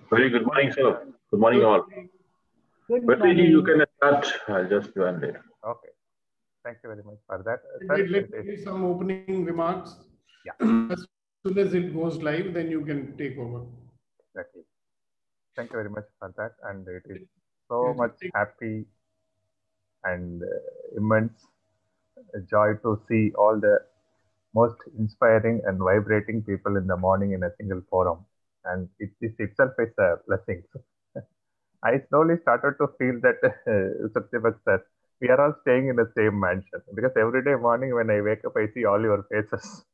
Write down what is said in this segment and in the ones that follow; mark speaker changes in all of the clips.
Speaker 1: Very good morning, sir. Good morning, all.
Speaker 2: Good
Speaker 1: Vetriji, you
Speaker 2: morning.
Speaker 1: can start. I'll just join later.
Speaker 3: Okay. Thank you very much for that.
Speaker 4: Let me give some opening remarks.
Speaker 3: Yeah.
Speaker 4: As soon as it goes live, then you can take over.
Speaker 3: Exactly. Thank you very much for that. And it is so much happy and immense joy to see all the most inspiring and vibrating people in the morning in a single forum. And this itself is a blessing. I slowly started to feel that Satyavat sir, we are all staying in the same mansion because every day morning when I wake up, I see all your faces.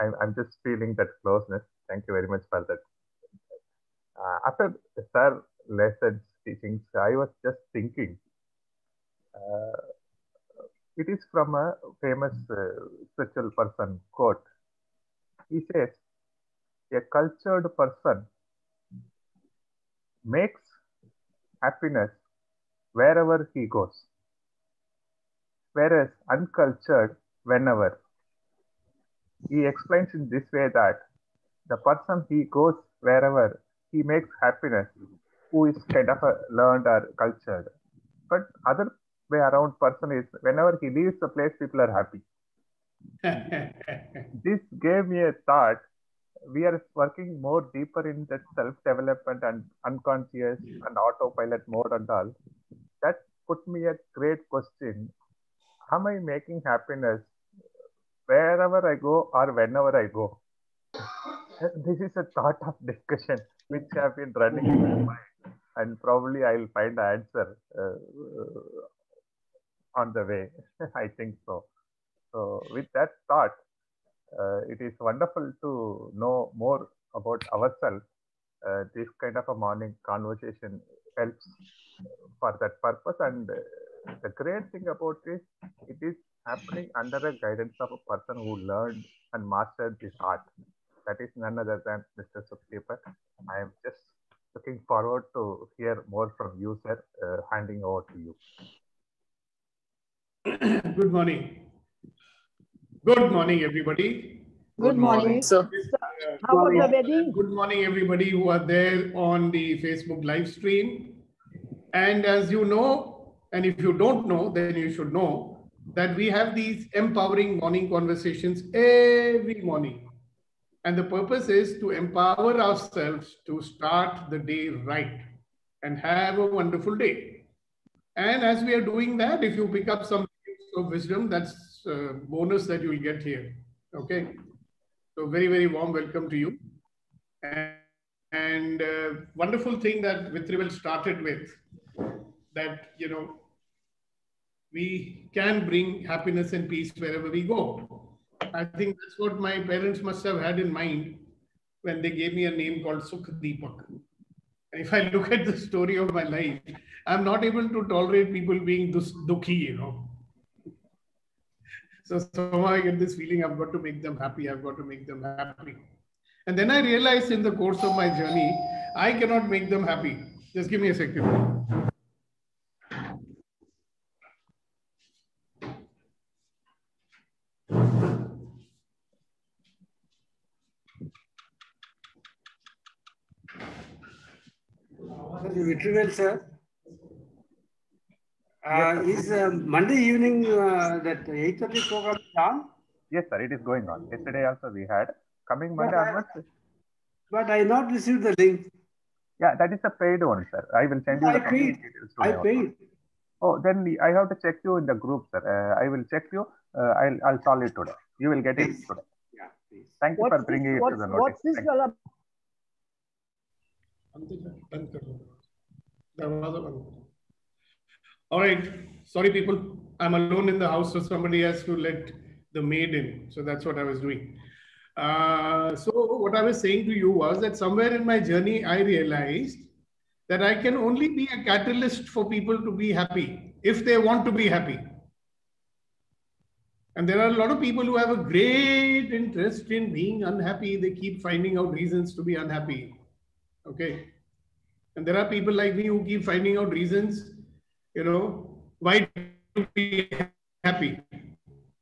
Speaker 3: I'm just feeling that closeness. Thank you very much for that. After sir lessons, teachings, I was just thinking. It is from a famous spiritual person quote. He says, "A cultured person makes happiness wherever he goes, whereas uncultured whenever." He explains in this way that the person he goes wherever he makes happiness, who is kind of a learned or cultured. But other way around person is whenever he leaves the place, people are happy. This gave me a thought. We are working more deeper in that self-development and unconscious and autopilot mode and all. That put me a great question. Am I making happiness wherever I go or whenever I go? This is a thought of discussion which have been running in my mind, and probably I'll find the answer on the way. I think so. So, with that thought, it is wonderful to know more about ourselves. This kind of a morning conversation helps for that purpose. And the great thing about this, it is happening under the guidance of a person who learned and mastered this art. That is none other than Mr. Sukhdeepak. I am just looking forward to hear more from you, sir. Handing over to you.
Speaker 4: Good morning. Good morning, everybody.
Speaker 2: Good morning, sir. How was the wedding?
Speaker 4: Good morning, everybody who are there on the Facebook live stream. And as you know, and if you don't know, then you should know that we have these empowering morning conversations every morning. And the purpose is to empower ourselves to start the day right and have a wonderful day. And as we are doing that, if you pick up some of wisdom, that's a bonus that you will get here. Okay. So very, very warm welcome to you. And wonderful thing that Vitrivel started with, that, you know, we can bring happiness and peace wherever we go. I think that's what my parents must have had in mind when they gave me a name called Sukhdeepak. And if I look at the story of my life, I'm not able to tolerate people being dukhi, you know. So somehow I get this feeling I've got to make them happy. I've got to make them happy. And then I realized in the course of my journey, I cannot make them happy. Just give me a second.
Speaker 5: Vitrivel, sir. Is Monday evening that 8:30 program on?
Speaker 3: Yes, sir. It is going on. Yesterday also we had. Coming Monday onwards.
Speaker 5: But I not received the link.
Speaker 3: Yeah, that is a paid one, sir. I will send you the
Speaker 5: paid. I paid.
Speaker 3: Oh, then I have to check you in the group, sir. I will check you. I'll solve it today. You will get it today.
Speaker 5: Yeah, please.
Speaker 3: Thank you for bringing it to the notice.
Speaker 2: What's this all
Speaker 4: about? All right. Sorry, people. I'm alone in the house, so somebody has to let the maid in. So that's what I was doing. So what I was saying to you was that somewhere in my journey, I realized that I can only be a catalyst for people to be happy if they want to be happy. And there are a lot of people who have a great interest in being unhappy. They keep finding out reasons to be unhappy. Okay. And there are people like me who keep finding out reasons, you know, why to be happy.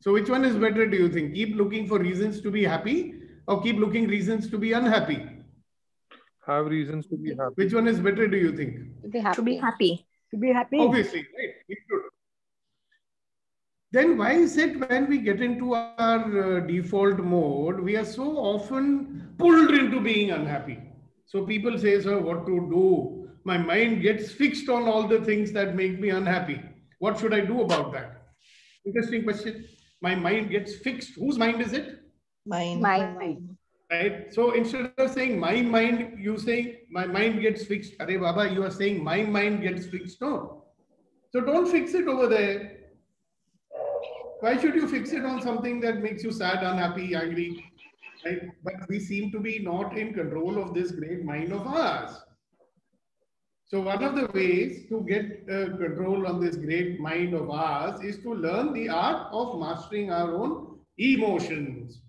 Speaker 4: So which one is better, do you think? Keep looking for reasons to be happy or keep looking reasons to be unhappy?
Speaker 6: Have reasons to be happy.
Speaker 4: Which one is better, do you think?
Speaker 7: To be happy.
Speaker 2: To be happy. To be happy.
Speaker 4: Obviously, right? We should. Then why is it when we get into our default mode, we are so often pulled into being unhappy? So people say, sir, what to do? My mind gets fixed on all the things that make me unhappy. What should I do about that? Interesting question. My mind gets fixed. Whose mind is it?
Speaker 7: Mine.
Speaker 4: Right? So instead of saying my mind, you say my mind gets fixed. Arey Baba, you are saying my mind gets fixed. No. So don't fix it over there. Why should you fix it on something that makes you sad, unhappy, angry? Right? But we seem to be not in control of this great mind of ours. So one of the ways to get control on this great mind of ours is to learn the art of mastering our own emotions.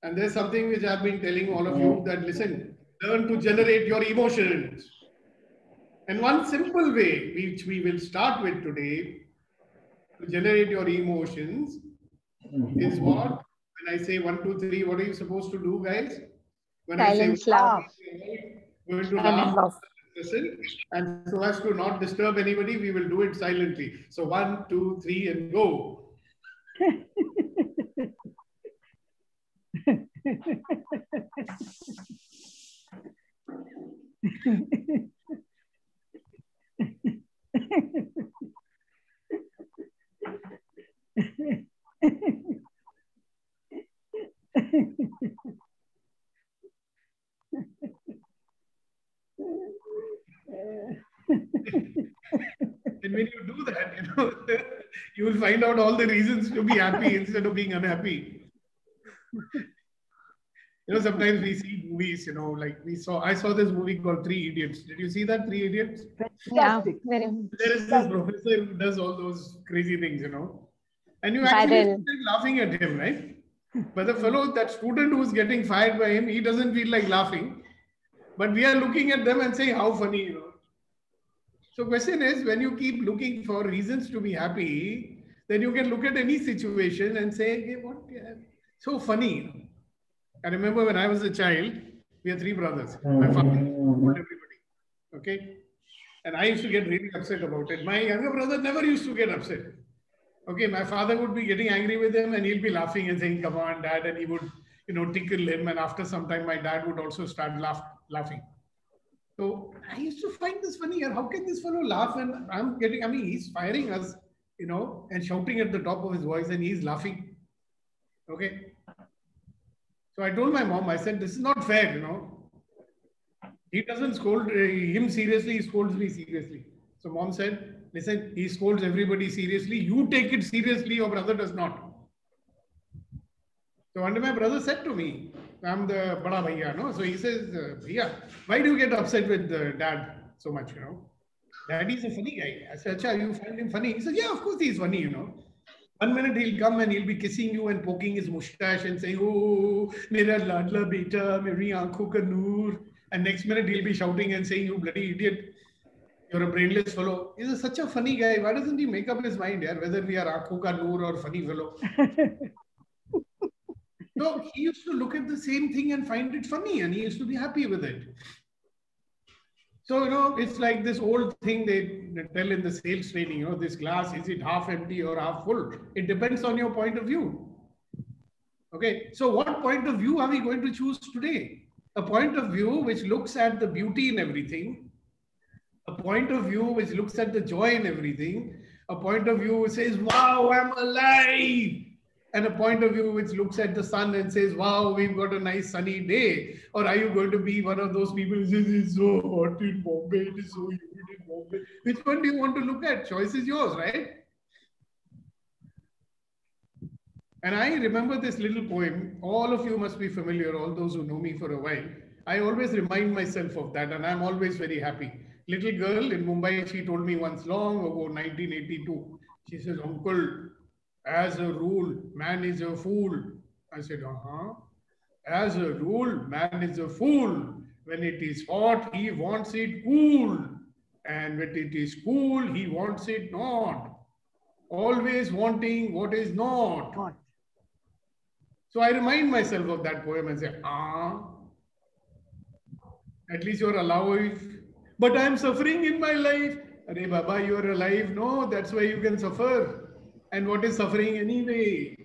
Speaker 4: And there's something which I've been telling all of you that, listen, learn to generate your emotions. And one simple way, which we will start with today, to generate your emotions is what? When I say 1, 2, 3, what are you supposed to do, guys? When
Speaker 7: Silence,
Speaker 4: I say
Speaker 7: laugh.
Speaker 4: we're going to laugh, listen, and so as to not disturb anybody, we will do it silently. So 1, 2, 3, and go. And when you do that, you will find out all the reasons to be happy instead of being unhappy. Sometimes we see movies, like I saw this movie called Three Idiots. Did you see that, Three Idiots?
Speaker 7: Yeah.
Speaker 4: There is this professor who does all those crazy things, and you actually start laughing at him, right? But the fellow, that student who's getting fired by him, he doesn't feel like laughing. But we are looking at them and saying, how funny, So question is, when you keep looking for reasons to be happy, then you can look at any situation and say, hey, what? Yeah, so funny. I remember when I was a child, we had 3 brothers. My father, everybody. Okay? And I used to get really upset about it. My younger brother never used to get upset. Okay, my father would be getting angry with him and he'll be laughing and saying, come on, dad. And he would, tickle him. And after some time, my dad would also start laughing. So I used to find this funny. How can this fellow laugh? And he's firing us, and shouting at the top of his voice and he's laughing. Okay. So I told my mom, I said, this is not fair, He doesn't scold him seriously, he scolds me seriously. So mom said, listen, he scolds everybody seriously. You take it seriously, your brother does not. So one day my brother said to me, I'm the bada bhaiya, no? So he says, bhaiya, why do you get upset with dad so much, Daddy's a funny guy. I said, Acha, you find him funny? He said, yeah, of course he's funny, 1 minute he'll come and he'll be kissing you and poking his mustache and saying, oh, mera ladla beta, meri aankhon ka noor. And next minute he'll be shouting and saying, you bloody idiot, you're a brainless fellow. He's such a funny guy. Why doesn't he make up his mind, whether we are aankhon ka noor or funny fellow? So he used to look at the same thing and find it funny and he used to be happy with it. So, it's like this old thing they tell in the sales training, this glass, is it half empty or half full? It depends on your point of view. Okay, so what point of view are we going to choose today? A point of view which looks at the beauty in everything, a point of view which looks at the joy in everything, a point of view which says, wow, I'm alive. And a point of view which looks at the sun and says, wow, we've got a nice sunny day. Or are you going to be one of those people who says, it's so hot in Bombay, it is so humid in Bombay. Which one do you want to look at? Choice is yours, right? And I remember this little poem. All of you must be familiar, all those who know me for a while. I always remind myself of that and I'm always very happy. Little girl in Mumbai, she told me once long ago, 1982. She says, uncle, as a rule, man is a fool. I said, As a rule, man is a fool. When it is hot, he wants it cool. And when it is cool, he wants it not. Always wanting what is not. So I remind myself of that poem and say, At least you're alive. But I'm suffering in my life. Arey Baba, you're alive. No, that's why you can suffer. And what is suffering anyway?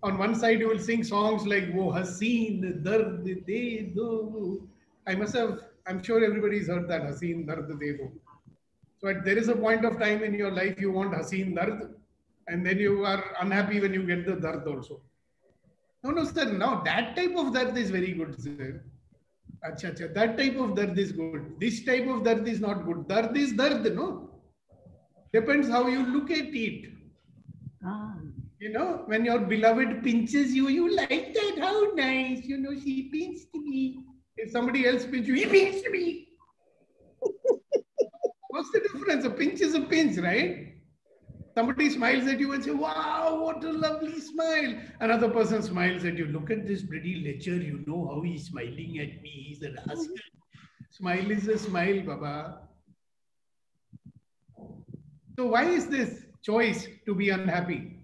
Speaker 4: On one side, you will sing songs like "Wo Haseen Dard De Do." I'm sure everybody's heard that Haseen Dard De Do. So there is a point of time in your life you want Haseen Dard, and then you are unhappy when you get the Dard also. No, sir. Now that type of Dard is very good, sir. Acha, that type of Dard is good. This type of Dard is not good. Dard is Dard, no? Depends how you look at it. You know, when your beloved pinches you, you like that. How nice. You know, she pinched me. If somebody else pinches you, he pinched me. What's the difference? A pinch is a pinch, right? Somebody smiles at you and says, wow, what a lovely smile. Another person smiles at you. Look at this pretty lecher. You know how he's smiling at me. He's a rascal. Smile is a smile, Baba. So why is this choice to be unhappy?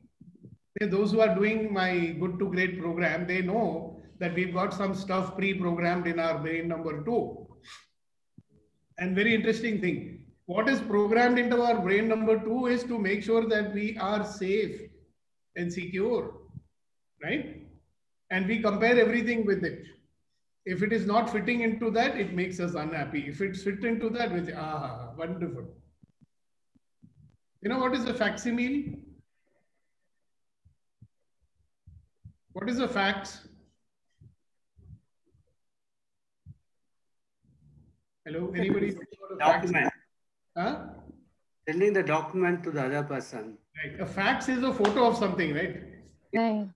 Speaker 4: Those who are doing my Good to Great program, they know that we've got some stuff pre-programmed in our brain number 2. And very interesting thing, what is programmed into our brain number 2 is to make sure that we are safe and secure, right? And we compare everything with it. If it is not fitting into that, it makes us unhappy. If it's fit into that, we say, ah, wonderful. You know what is a facsimile? What is a fax? Hello, anybody?
Speaker 5: Document.
Speaker 4: Huh?
Speaker 5: Sending the document to the other person.
Speaker 4: Right. A fax is a photo of something, right?
Speaker 2: Right.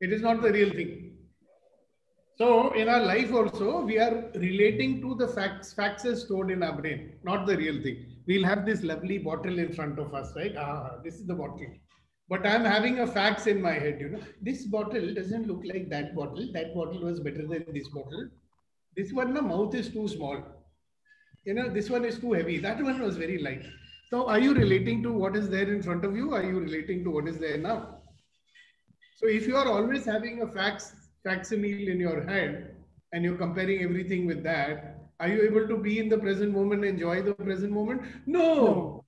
Speaker 4: It is not the real thing. So in our life also, we are relating to the faxes stored in our brain, not the real thing. We'll have this lovely bottle in front of us, right? Ah, this is the bottle. But I'm having a fax in my head, you know. This bottle doesn't look like that bottle. That bottle was better than this bottle. This one, the mouth is too small. You know, this one is too heavy. That one was very light. So are you relating to what is there in front of you? Are you relating to what is there now? So if you are always having a facsimile in your head and you're comparing everything with that, are you able to be in the present moment, enjoy the present moment? No.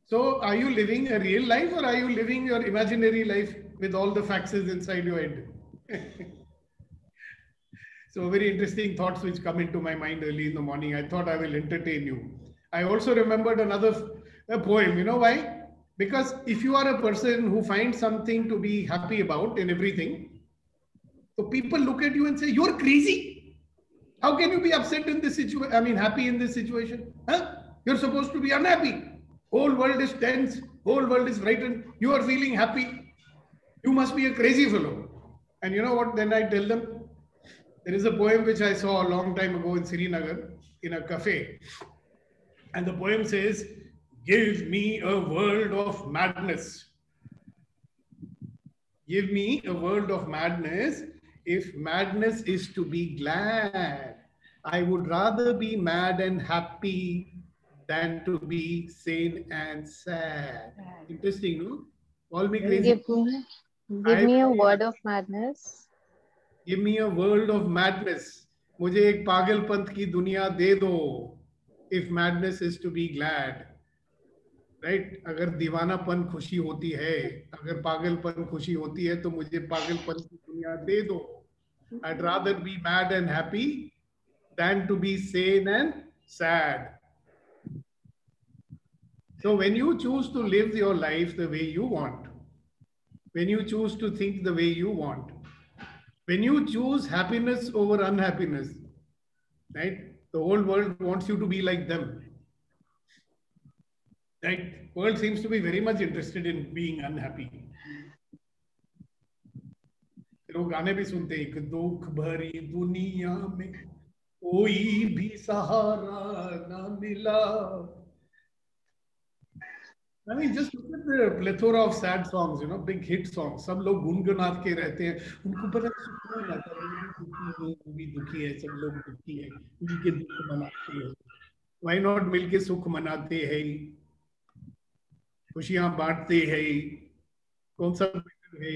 Speaker 4: So are you living a real life or are you living your imaginary life with all the faxes inside your head? So very interesting thoughts which come into my mind early in the morning. I thought I will entertain you. I also remembered another poem. You know why? Because if you are a person who finds something to be happy about in everything, so people look at you and say, you're crazy. How can you be upset in this situation? I mean, happy in this situation? Huh? You're supposed to be unhappy. Whole world is tense. Whole world is frightened. You are feeling happy. You must be a crazy fellow. And you know what? Then I tell them, there is a poem which I saw a long time ago in Srinagar in a cafe. And the poem says, give me a world of madness. Give me a world of madness. If madness is to be glad, I would rather be mad and happy than to be sane and sad. Interesting, no? Call me crazy.
Speaker 6: Give me a word of madness.
Speaker 4: Give me a world of madness. मुझे एक पागलपंत की दुनिया दे दो. If madness is to be glad. Right? अगर दीवानापन खुशी होती है, अगर पागलपन खुशी होती है, तो मुझे पागलपन की दुनिया दे दो. I'd rather be mad and happy than to be sane and sad. So when you choose to live your life the way you want, when you choose to think the way you want, when you choose happiness over unhappiness, right? The whole world wants you to be like them. Right? World seems to be very much interested in being unhappy. लोग गाने भी सुनते हैं, एक दुख भरी दुनिया में कोई भी सहारा ना मिला. I mean, just look at the plethora of sad songs, you know, big hit songs. सब लोग गुनगुनाते के रहते हैं. उनको पता सुकून आता है, वो भी दुखी है, सब लोग दुखी है, उनके दुख मनाते हैं. Why not मिलके सुख मनाते हैं, खुशियां बांटते हैं, कौन सा है?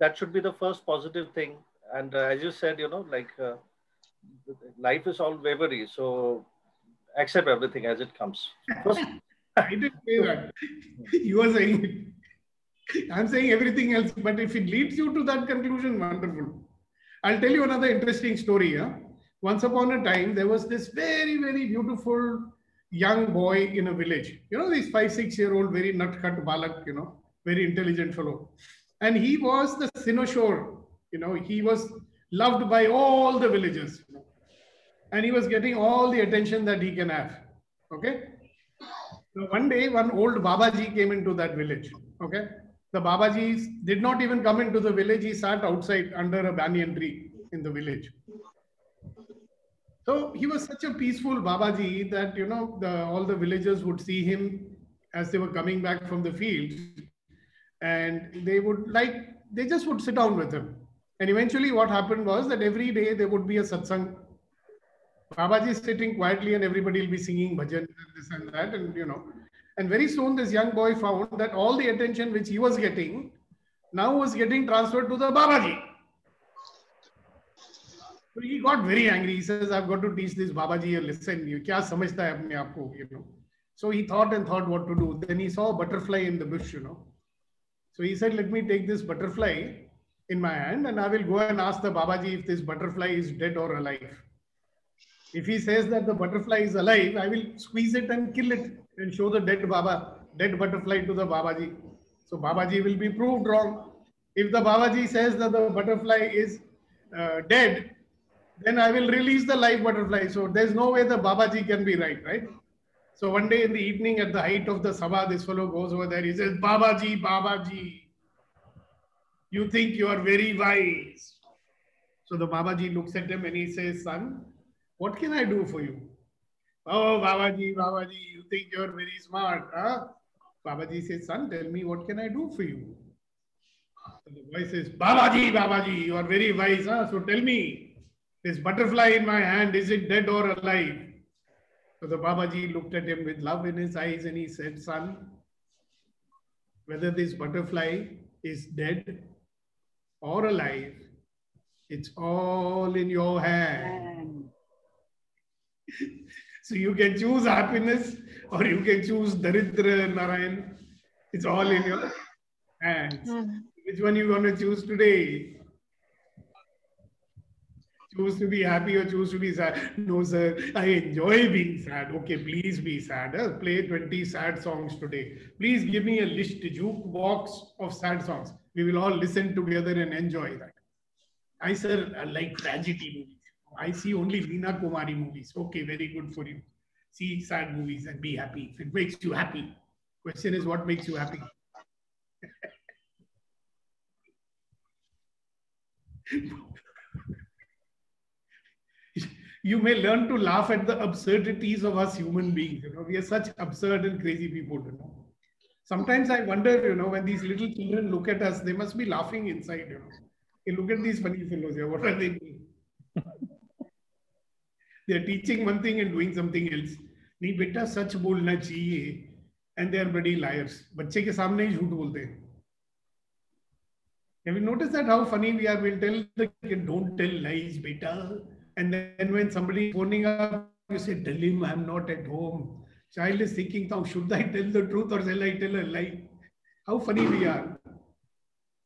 Speaker 7: that should be the first positive thing. And as you said, like life is all wavery, so accept everything as it comes. First,
Speaker 4: I didn't say that. You are saying it. I'm saying everything else, but if it leads you to that conclusion, wonderful. I'll tell you another interesting story. Once upon a time, there was this very, very beautiful young boy in a village. This 5-6-year-old, very nut-cut balak, very intelligent fellow. And he was the cynosure. He was loved by all the villagers. And he was getting all the attention that he can have. Okay. So one day, one old Babaji came into that village. Okay. The Babaji did not even come into the village. He sat outside under a banyan tree in the village. So he was such a peaceful Babaji that, all the villagers would see him as they were coming back from the fields, and they just would sit down with him. And eventually what happened was that every day there would be a satsang. Babaji is sitting quietly and everybody will be singing bhajan and this and that, and very soon this young boy found that all the attention which he was getting now was getting transferred to the Babaji. So he got very angry. He says, I've got to teach this Babaji a lesson. Kya samajhta hai apne aap ko, So he thought and thought what to do. Then he saw a butterfly in the bush, So he said, let me take this butterfly in my hand and I will go and ask the Babaji if this butterfly is dead or alive. If he says that the butterfly is alive, I will squeeze it and kill it and show the dead butterfly to the Babaji. So Babaji will be proved wrong. If the Babaji says that the butterfly is dead, then I will release the live butterfly. So there's no way the Babaji can be right? So one day in the evening at the height of the Sabha, this fellow goes over there. He says, Babaji, Babaji, you think you are very wise. So the Babaji looks at him and he says, son, what can I do for you? Oh, Babaji, Babaji, you think you're very smart, huh? Babaji says, son, tell me, what can I do for you? So the boy says, Babaji, Babaji, you are very wise, huh? So tell me, this butterfly in my hand, is it dead or alive? So the Babaji looked at him with love in his eyes and he said, son, whether this butterfly is dead or alive, it's all in your hand. So you can choose happiness or you can choose Daridra Narayan. It's all in your hands. Which one you going to choose today? Choose to be happy or choose to be sad? No, sir, I enjoy being sad. Okay, please be sad. Play 20 sad songs today. Please give me a list, a jukebox of sad songs. We will all listen together and enjoy that. I, sir, I like tragedy movies. I see only Veena Kumari movies. Okay, very good for you. See sad movies and be happy. If it makes you happy. Question is, what makes you happy? You may learn to laugh at the absurdities of us human beings. We are such absurd and crazy people. Sometimes I wonder, when these little children look at us, they must be laughing inside. Hey, look at these funny fellows here. What are they doing? They are teaching one thing and doing something else. नहीं बेटा सच बोलना चाहिए. And they are bloody liars. बच्चे के सामने ही झूठ बोलते हैं. Have you noticed that how funny we are? We'll tell the kid, don't tell lies, beta. And then when somebody is phoning up, you say, tell him I'm not at home. Child is thinking, now should I tell the truth or shall I tell a lie? How funny we are.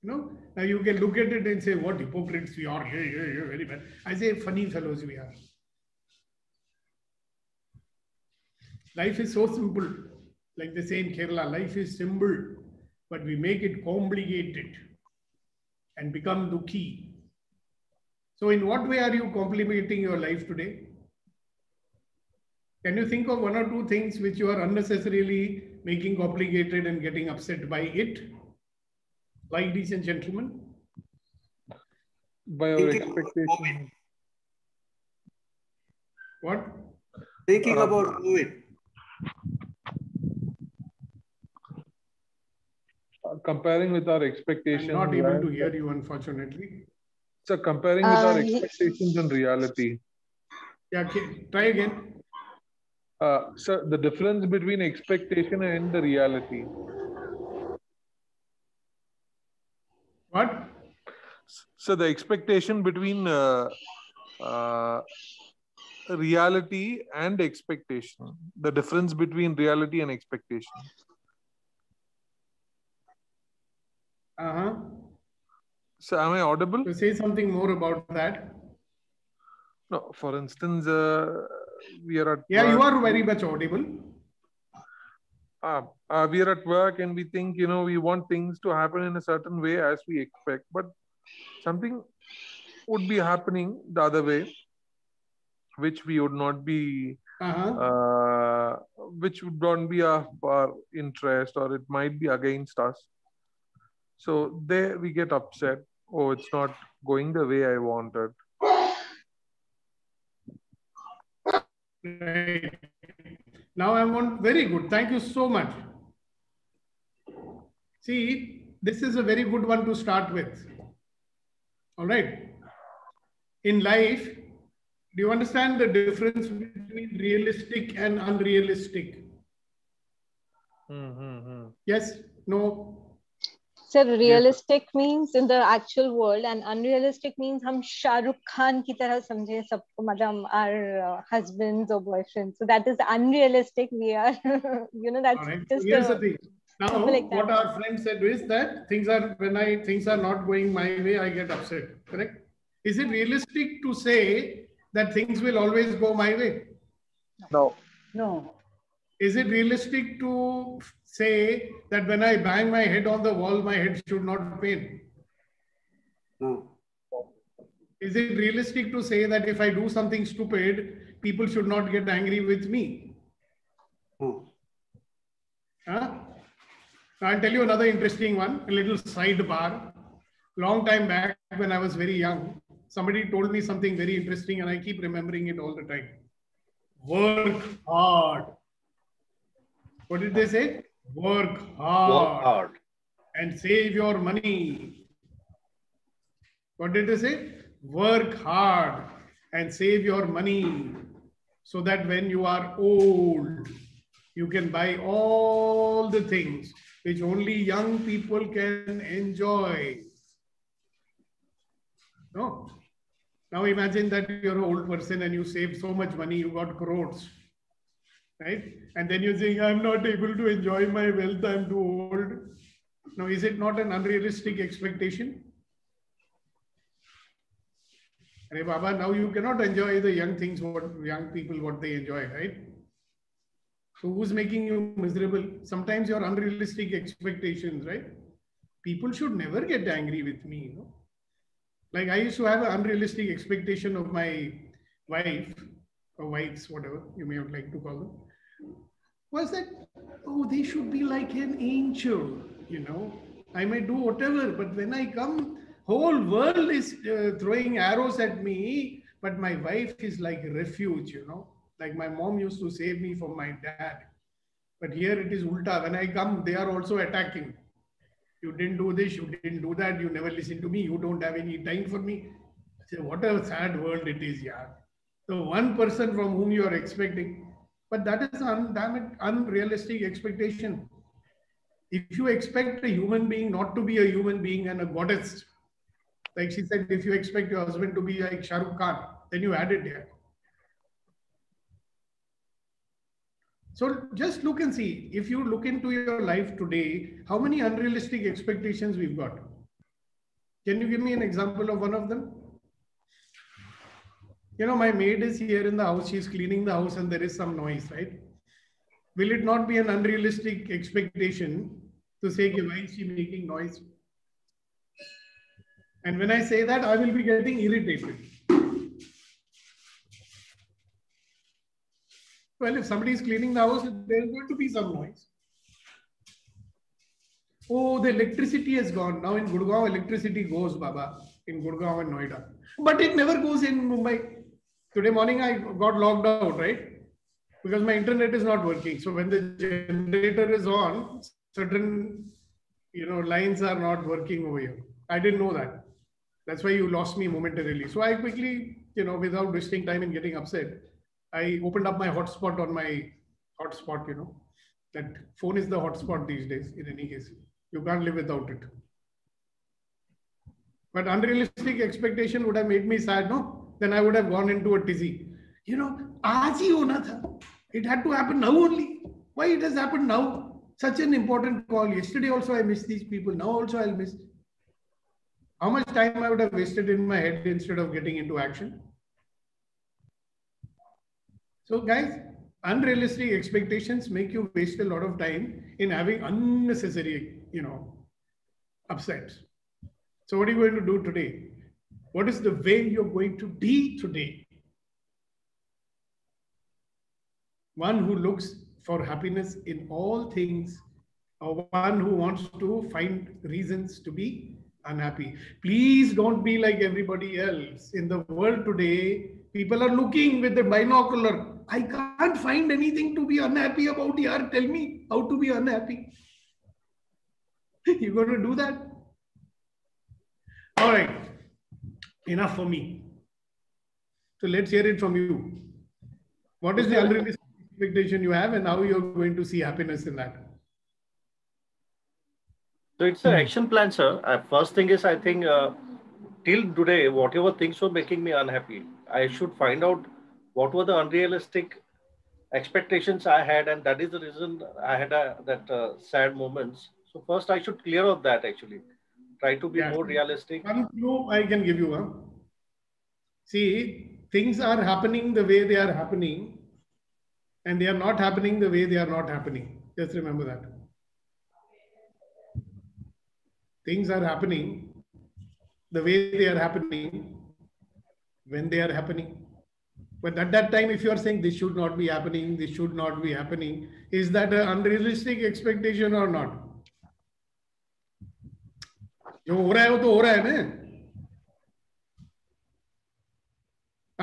Speaker 4: Now you can look at it and say, what hypocrites we are. Yeah, very bad. I say, funny fellows we are. Life is so simple. Like they say in Kerala, life is simple, but we make it complicated and become dukhi. So in what way are you complicating your life today? Can you think of one or two things which you are unnecessarily making complicated and getting upset by it? Ladies and gentlemen.
Speaker 8: By our expectations.
Speaker 4: What?
Speaker 5: Thinking about COVID.
Speaker 8: Comparing with our expectations.
Speaker 4: I'm not able to hear you, unfortunately.
Speaker 8: So comparing with our expectations and reality.
Speaker 4: Yeah, okay. Try again.
Speaker 8: So the difference between expectation and the reality.
Speaker 4: What?
Speaker 8: So the expectation between reality and expectation, the difference between reality and expectation. So am I audible?
Speaker 4: So say something more about that.
Speaker 8: No, for instance, we are at
Speaker 4: Yeah,
Speaker 8: work.
Speaker 4: you are very much audible.
Speaker 8: We are at work and we think, we want things to happen in a certain way as we expect, but something would be happening the other way, which we would not be, which would not be of our interest, or it might be against us. So there we get upset. Oh, it's not going the way I wanted.
Speaker 4: Right. Now I'm on very good. Thank you so much. See, this is a very good one to start with. All right. In life, do you understand the difference between realistic and unrealistic? Yes? No?
Speaker 6: Sir, realistic means in the actual world, and unrealistic means हम शाहरुख खान की तरह समझे सबको, मतलब our husbands or boyfriends. So that is unrealistic. We are, that's
Speaker 4: right.
Speaker 6: just.
Speaker 4: So here's the thing. Now,
Speaker 6: like
Speaker 4: what our friend said is that things are not going my way, I get upset. Correct? Is it realistic to say that things will always go my way?
Speaker 8: No.
Speaker 2: No.
Speaker 4: Is it realistic to say that when I bang my head on the wall, my head should not pain?
Speaker 5: No.
Speaker 4: Is it realistic to say that if I do something stupid, people should not get angry with me?
Speaker 5: No.
Speaker 4: I'll tell you another interesting one, a little sidebar. Long time back when I was very young, somebody told me something very interesting and I keep remembering it all the time. Work hard. What did they say? Work hard.
Speaker 7: Work hard.
Speaker 4: And save your money. What did they say? Work hard and save your money so that when you are old, you can buy all the things which only young people can enjoy. No? Now imagine that you're an old person and you save so much money, you got crores. Right? And then you're saying, I'm not able to enjoy my wealth, I'm too old. Now, is it not an unrealistic expectation? Hey, Baba, now you cannot enjoy the young things, what young people, what they enjoy, right? So who's making you miserable? Sometimes your unrealistic expectations, right? People should never get angry with me, Like I used to have an unrealistic expectation of my wife, or wives, whatever you may like to call them, was that, oh, they should be like an angel, I may do whatever, but when I come, whole world is throwing arrows at me, but my wife is like a refuge, like my mom used to save me from my dad. But here it is ulta. When I come, they are also attacking. You didn't do this, you didn't do that, you never listen to me, you don't have any time for me. I say, what a sad world it is, yeah. The one person from whom you are expecting, but that is an unrealistic expectation. If you expect a human being not to be a human being and a goddess, like she said, if you expect your husband to be like Shahrukh Khan, then you add it here. So just look and see, if you look into your life today, how many unrealistic expectations we've got? Can you give me an example of one of them? My maid is here in the house, she's cleaning the house and there is some noise, right? Will it not be an unrealistic expectation to say, why is she making noise? And when I say that, I will be getting irritated. Well, if somebody is cleaning the house, there's going to be some noise. Oh, the electricity has gone. Now in Gurgaon, electricity goes, Baba, in Gurgaon and Noida. But it never goes in Mumbai. Today morning, I got logged out, right? Because my internet is not working. So when the generator is on, certain, lines are not working over here. I didn't know that. That's why you lost me momentarily. So I quickly, without wasting time and getting upset, I opened up my hotspot on my hotspot, that phone is the hotspot these days in any case. You can't live without it. But unrealistic expectation would have made me sad, no? Then I would have gone into a tizzy. You know, aaj hi hona tha. It had to happen now only. Why it has happened now? Such an important call. Yesterday also I missed these people. Now also I'll miss. How much time I would have wasted in my head instead of getting into action? So guys, unrealistic expectations make you waste a lot of time in having unnecessary, upsets. So what are you going to do today? What is the way you're going to be today? One who looks for happiness in all things, or one who wants to find reasons to be unhappy. Please don't be like everybody else. In the world today, people are looking with the binocular. I can't find anything to be unhappy about here. Tell me how to be unhappy. You're going to do that? All right. Enough for me. So let's hear it from you. What is the unrealistic expectation you have and how you're going to see happiness in that?
Speaker 7: So it's an action plan, sir. First thing is, I think till today, whatever things were making me unhappy, I should find out what were the unrealistic expectations I had, and that is the reason I had that sad moments. So first, I should clear out that actually. Try to be more realistic.
Speaker 4: One clue I can give you. See, things are happening the way they are happening, and they are not happening the way they are not happening. Just remember that. Things are happening the way they are happening when they are happening. But at that time, if you are saying this should not be happening, this should not be happening, is that an unrealistic expectation or not? जो हो रहा है वो तो हो रहा है ना.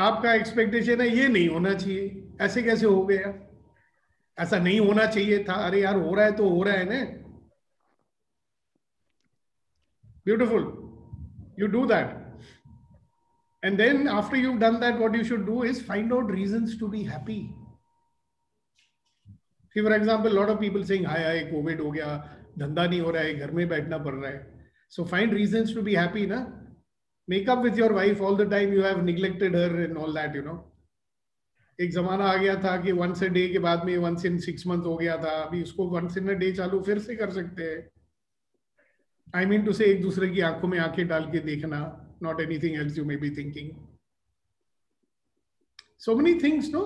Speaker 4: आपका एक्सपेक्टेशन है ये नहीं होना चाहिए. ऐसे कैसे हो गया? ऐसा नहीं होना चाहिए था. अरे यार हो रहा है तो हो रहा है ना. Beautiful. You do that. And then after you've done that, what you should do is find out reasons to be happy. See, for example, a lot of people saying, hi, COVID ho gaya, dhanda nahi ho raha hai, ghar mein baithna pad raha hai. So find reasons to be happy, na? Make up with your wife all the time. You have neglected her and all that, एक जमाना आ गया था कि once a day के बाद में once in 6 months हो गया था. अभी उसको once in a day चालू फिर से कर सकते हैं. I mean to say, एक दूसरे की आंखों में आंखें डाल के देखना, not anything else you may be thinking. So many things, no?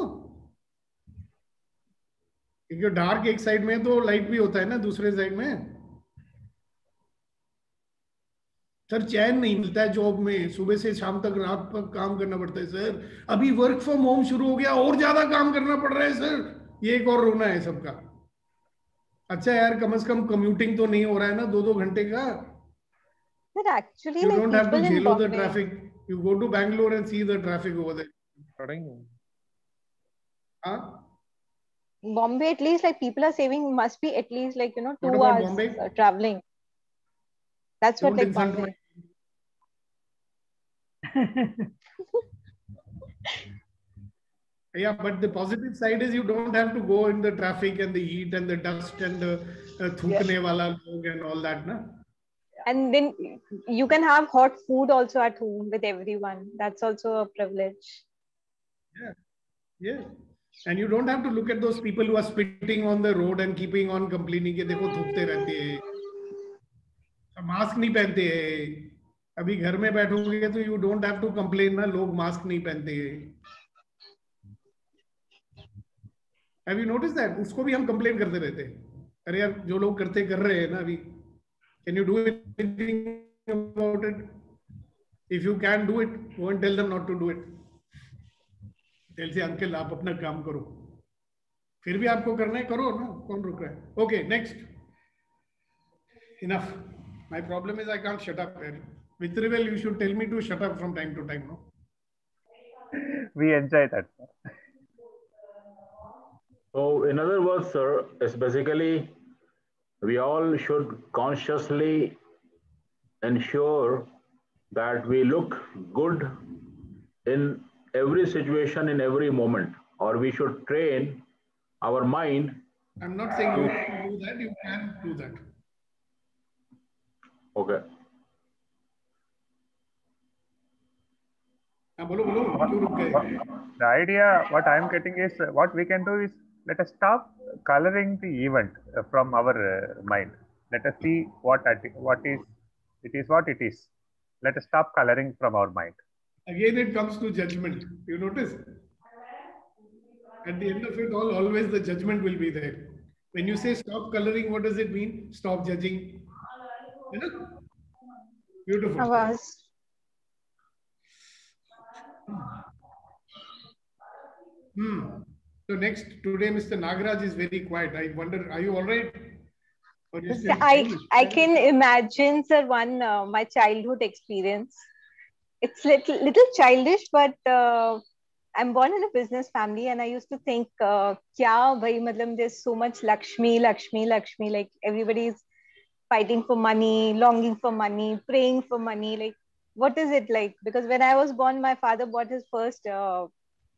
Speaker 4: क्योंकि डार्क एक साइड में तो लाइट भी होता है ना दूसरे साइड में. सर चैन नहीं मिलता है जॉब में. सुबह से शाम तक रात पर काम करना पड़ता है सर. अभी वर्क फ्रॉम होम शुरू हो गया और ज्यादा काम करना पड़ रहा है सर. ये एक और रोना है सबका. अच्छा यार कम से कम कम्यूटिंग तो नहीं हो रहा है ना 2-2 घंटे का.
Speaker 6: But actually,
Speaker 4: you
Speaker 6: like
Speaker 4: don't have to
Speaker 6: people in
Speaker 4: jail the
Speaker 6: Bombay,
Speaker 4: traffic. You go to Bangalore and see the traffic over there.
Speaker 6: Bombay, at least like people are saving must be at least like 2
Speaker 4: about
Speaker 6: hours
Speaker 4: Bombay?
Speaker 6: Traveling. That's what
Speaker 4: Don't
Speaker 6: like
Speaker 4: insult
Speaker 6: Bombay.
Speaker 4: Yeah, but the positive side is you don't have to go in the traffic and the heat and the dust and the thukne wala log and all that, na?
Speaker 6: And then you can have hot food also at home with everyone. That's also a privilege.
Speaker 4: Yeah. And you don't have to look at those people who are spitting on the road and keeping on complaining कि देखो थूकते रहते हैं, mask नहीं पहनते हैं. अभी घर में बैठोगे तो you don't have to complain ना लोग मास्क नहीं पहनते हैं. Have you noticed that? उसको भी हम complain करते रहते हैं. अरे यार जो लोग करते कर रहे हैं ना अभी. Can you do anything about it? If you can do it, go and tell them not to do it. Tell say uncle आप अपना काम करो. फिर भी आपको करना है करो ना. कौन रोक रहा है? Okay, next. Enough. My problem is I can't shut up. With Rivel, you should tell me to shut up from time to time. No?
Speaker 3: We enjoy that.
Speaker 1: So in other words, sir, it's basically we all should consciously ensure that we look good in every situation, in every moment, or we should train our mind.
Speaker 4: I'm not saying you have to do that, you can do that.
Speaker 1: Okay.
Speaker 4: बोलो बोलो क्यों रुक गए?
Speaker 3: The idea, what I am getting is, what we can do is, let us stop coloring the event from our mind. Let us see what it is what it is. Let us stop coloring from our mind.
Speaker 4: Again, it comes to judgment. You notice? At the end of it all, always the judgment will be there. When you say stop coloring, what does it mean? Stop judging. You know? Beautiful.
Speaker 6: Awaz.
Speaker 4: So next, today Mr. Nagaraj is very quiet. I wonder, are you all right? Or you still
Speaker 6: I can imagine, sir, one my childhood experience. It's little childish, but I'm born in a business family, and I used to think, kya bhai, matlab, there's so much Lakshmi, like everybody's fighting for money, longing for money, praying for money. Like, what is it like? Because when I was born, my father bought his first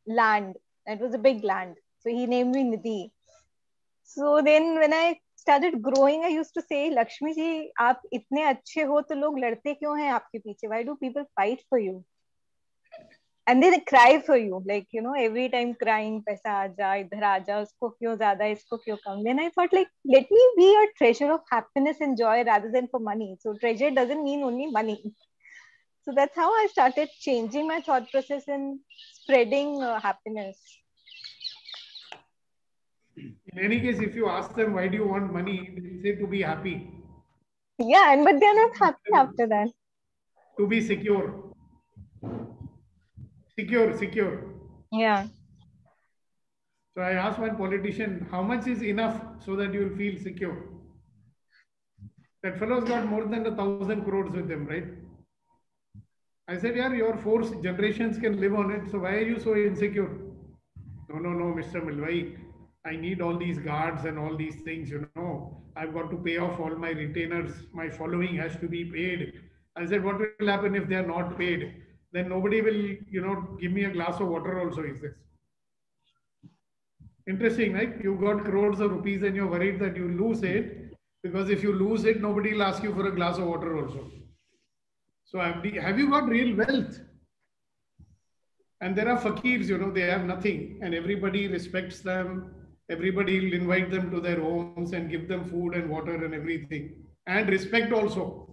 Speaker 6: land. It was a big land. So he named me Nidhi. So then when I started growing, I used to say, Lakshmi ji, आप इतने अच्छे हो तो लोग लड़ते क्यों हैं आपके पीछे? Why do people fight for you? And then they cry for you, like, you know, every time crying, पैसा आजा, इधर आजा, उसको क्यों ज़्यादा, इसको क्यों कम? Then I thought, like, let me be a treasure of happiness and joy rather than for money. So treasure doesn't mean only money. So that's how I started changing my thought process and spreading happiness.
Speaker 4: In any case, if you ask them, why do you want money? They'll say to be happy.
Speaker 6: Yeah, and but they're not happy after that.
Speaker 4: To be secure. Secure.
Speaker 6: Yeah.
Speaker 4: So I asked one politician, how much is enough so that you will feel secure? That fellow's got more than 1,000 crores with them, right? I said, yeah, your 4 generations can live on it. So why are you so insecure? No, Mr. Milvai. I need all these guards and all these things, you know. I've got to pay off all my retainers. My following has to be paid. I said, what will happen if they are not paid? Then nobody will, you know, give me a glass of water also, he says. Interesting, right? You got crores of rupees and you're worried that you lose it, because if you lose it, nobody will ask you for a glass of water also. So have you got real wealth? And there are fakirs, you know, they have nothing and everybody respects them. Everybody will invite them to their homes and give them food and water and everything. And respect also.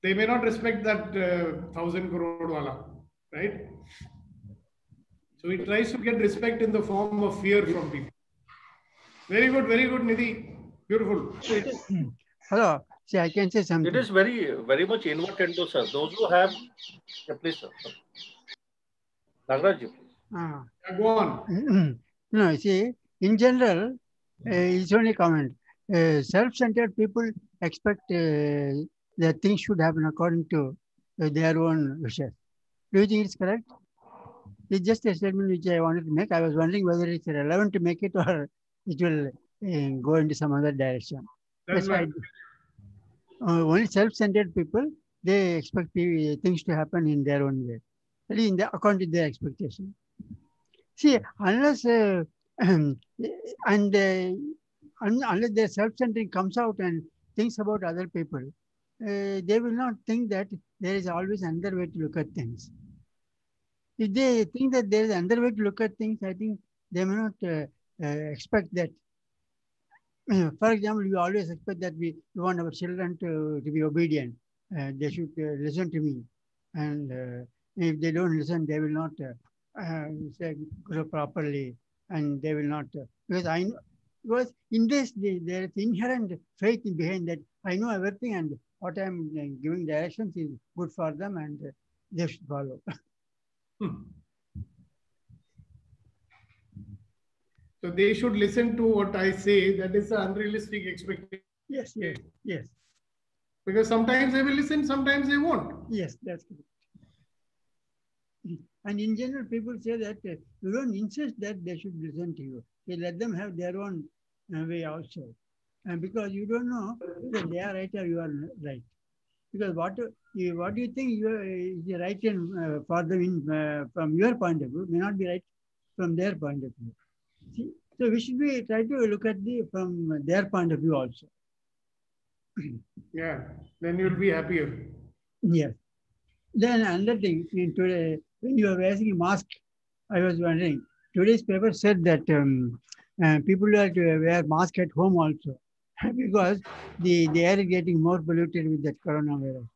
Speaker 4: They may not respect that 1,000 crore wala, right? So he tries to get respect in the form of fear from people. Very good, Nidhi. Beautiful.
Speaker 9: Hello. See, I can say something.
Speaker 7: It is very much inward-tended, sir. Those who have, yeah, please, sir. Nagaraj, please.
Speaker 4: Go on.
Speaker 9: No, see, in general, it's only comment. Self-centered people expect that things should happen according to their own wishes. Do you think it's correct? It's just a statement which I wanted to make. I was wondering whether it's relevant to make it or it will go into some other direction. That's why only self-centered people, they expect things to happen in their own way, according to their expectation. See, unless unless their self-centering comes out and thinks about other people, they will not think that there is always another way to look at things. If they think that there is another way to look at things, I think they may not expect that. For example, we always expect that we want our children to be obedient. They should listen to me. And if they don't listen, they will not grow properly. And they will not, because in this, there is inherent faith behind that. I know everything and what I am giving directions is good for them and they should follow.
Speaker 4: So they should listen to what I say. That is an unrealistic expectation.
Speaker 9: Yes.
Speaker 4: Because sometimes they will listen, sometimes they won't.
Speaker 9: Yes, that's good. And in general, people say that you don't insist that they should listen to you. You let them have their own way also. And because you don't know whether they are right or you are right. Because what do you think is right for them from your point of view may not be right from their point of view. See? So we should try to look at from their point of view also.
Speaker 4: Yeah, then you'll be happier.
Speaker 9: Yes. Then another thing, in today, when you are wearing a mask, I was wondering, today's paper said that people are to wear mask at home also because the air is getting more polluted with that coronavirus.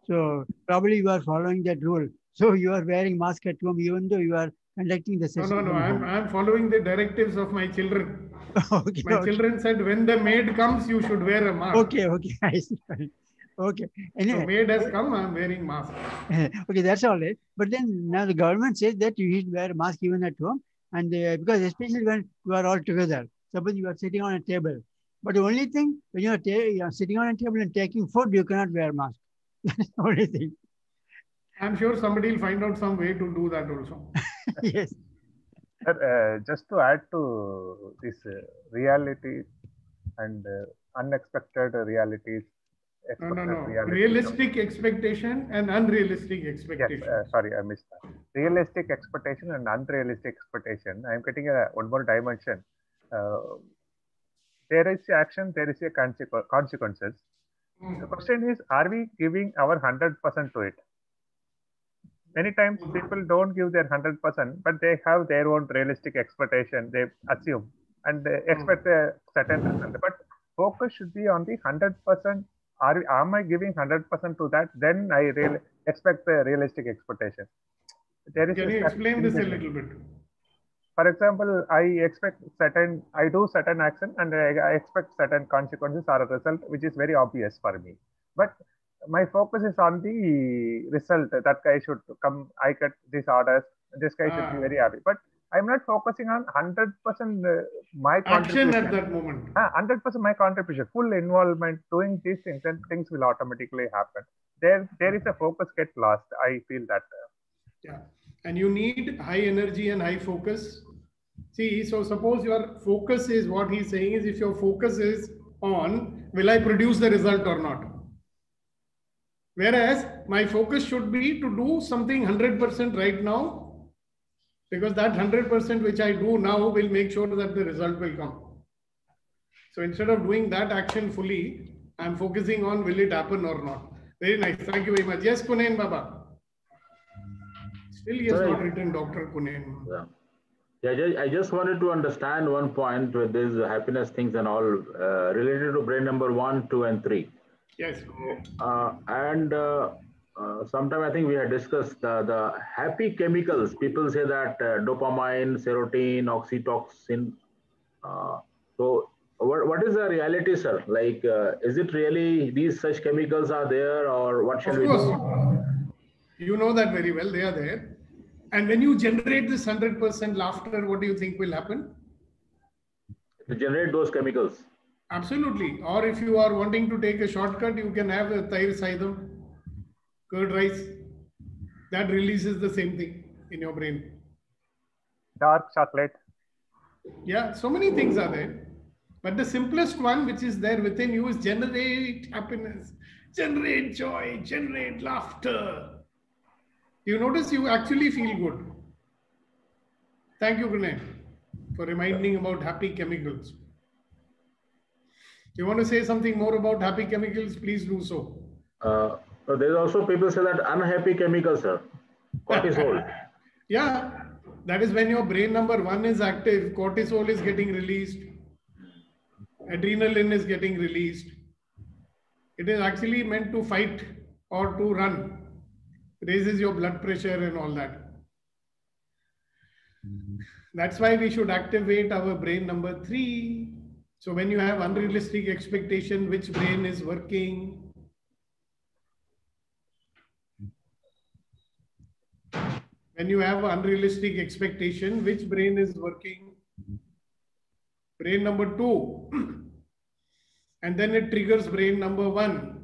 Speaker 9: So probably you are following that rule. So you are wearing mask at home even though you are conducting the session.
Speaker 4: No. I'm following the directives of my children.
Speaker 9: Okay,
Speaker 4: my children said when the maid comes, you should wear a mask.
Speaker 9: Okay, I see. Okay. Anyway,
Speaker 4: so maid has come, I'm wearing mask.
Speaker 9: Okay, that's all right. But then now the government says that you should wear a mask even at home, and because especially when you are all together. Suppose you are sitting on a table, but the only thing when you are sitting on a table and taking food, you cannot wear a mask. That's the only thing.
Speaker 4: I'm sure somebody will find out some way to do that also.
Speaker 9: Yes.
Speaker 3: Just to add to this reality and unexpected realities.
Speaker 4: No. Realistic expectation and unrealistic expectation.
Speaker 3: Yes, sorry, I missed that. Realistic expectation and unrealistic expectation. I am getting one more dimension. There is action, there is a consequences. The question is, are we giving our 100% to it? Many times people don't give their 100%, but they have their own realistic expectation. They assume and they expect a certain result. But focus should be on the 100%. Am I giving 100% to that? Then I really expect the realistic expectation. Can
Speaker 4: you explain this a little bit?
Speaker 3: For example, I do certain action and I expect certain consequences or a result, which is very obvious for me. But my focus is on the result. That guy should come, I get these orders, this guy should be very happy. But I'm not focusing on 100% my
Speaker 4: action at that moment.
Speaker 3: 100% my contribution, full involvement, doing these things, and things will automatically happen. There is a focus get lost. I feel that.
Speaker 4: Yeah, and you need high energy and high focus. See, so suppose your focus is, what he's saying is, if your focus is on, will I produce the result or not? Whereas my focus should be to do something 100% right now, because that 100% which I do now will make sure that the result will come. So instead of doing that action fully, I'm focusing on will it happen or not. Very nice. Thank you very much. Yes, Kunen Baba. Still he has not written Dr. Kunen.
Speaker 1: Yeah, I just wanted to understand one point with these happiness things and all related to brain number 1, 2, and 3.
Speaker 4: Yes.
Speaker 1: Sometime I think we had discussed the happy chemicals. People say that dopamine, serotonin, oxytocin. So what is the reality, sir? Like, is it really these such chemicals are there, or what shall we do?
Speaker 4: Of course. You know that very well. They are there. And when you generate this 100% laughter, what do you think will happen?
Speaker 1: To generate those chemicals.
Speaker 4: Absolutely. Or if you are wanting to take a shortcut, you can have a Tair Saidam, curd rice. That releases the same thing in your brain.
Speaker 3: Dark chocolate.
Speaker 4: Yeah, so many things are there. But the simplest one which is there within you is generate happiness, generate joy, generate laughter. You notice you actually feel good. Thank you, Gunen, for reminding about happy chemicals. You want to say something more about happy chemicals? Please do so.
Speaker 1: There's also people say that unhappy chemicals, sir. Cortisol.
Speaker 4: Yeah, that is when your brain number 1 is active, cortisol is getting released, adrenaline is getting released. It is actually meant to fight or to run. Raises your blood pressure and all that. That's why we should activate our brain number 3. So when you have unrealistic expectation, which brain is working? When you have unrealistic expectation, which brain is working? Brain number 2. And then it triggers brain number 1.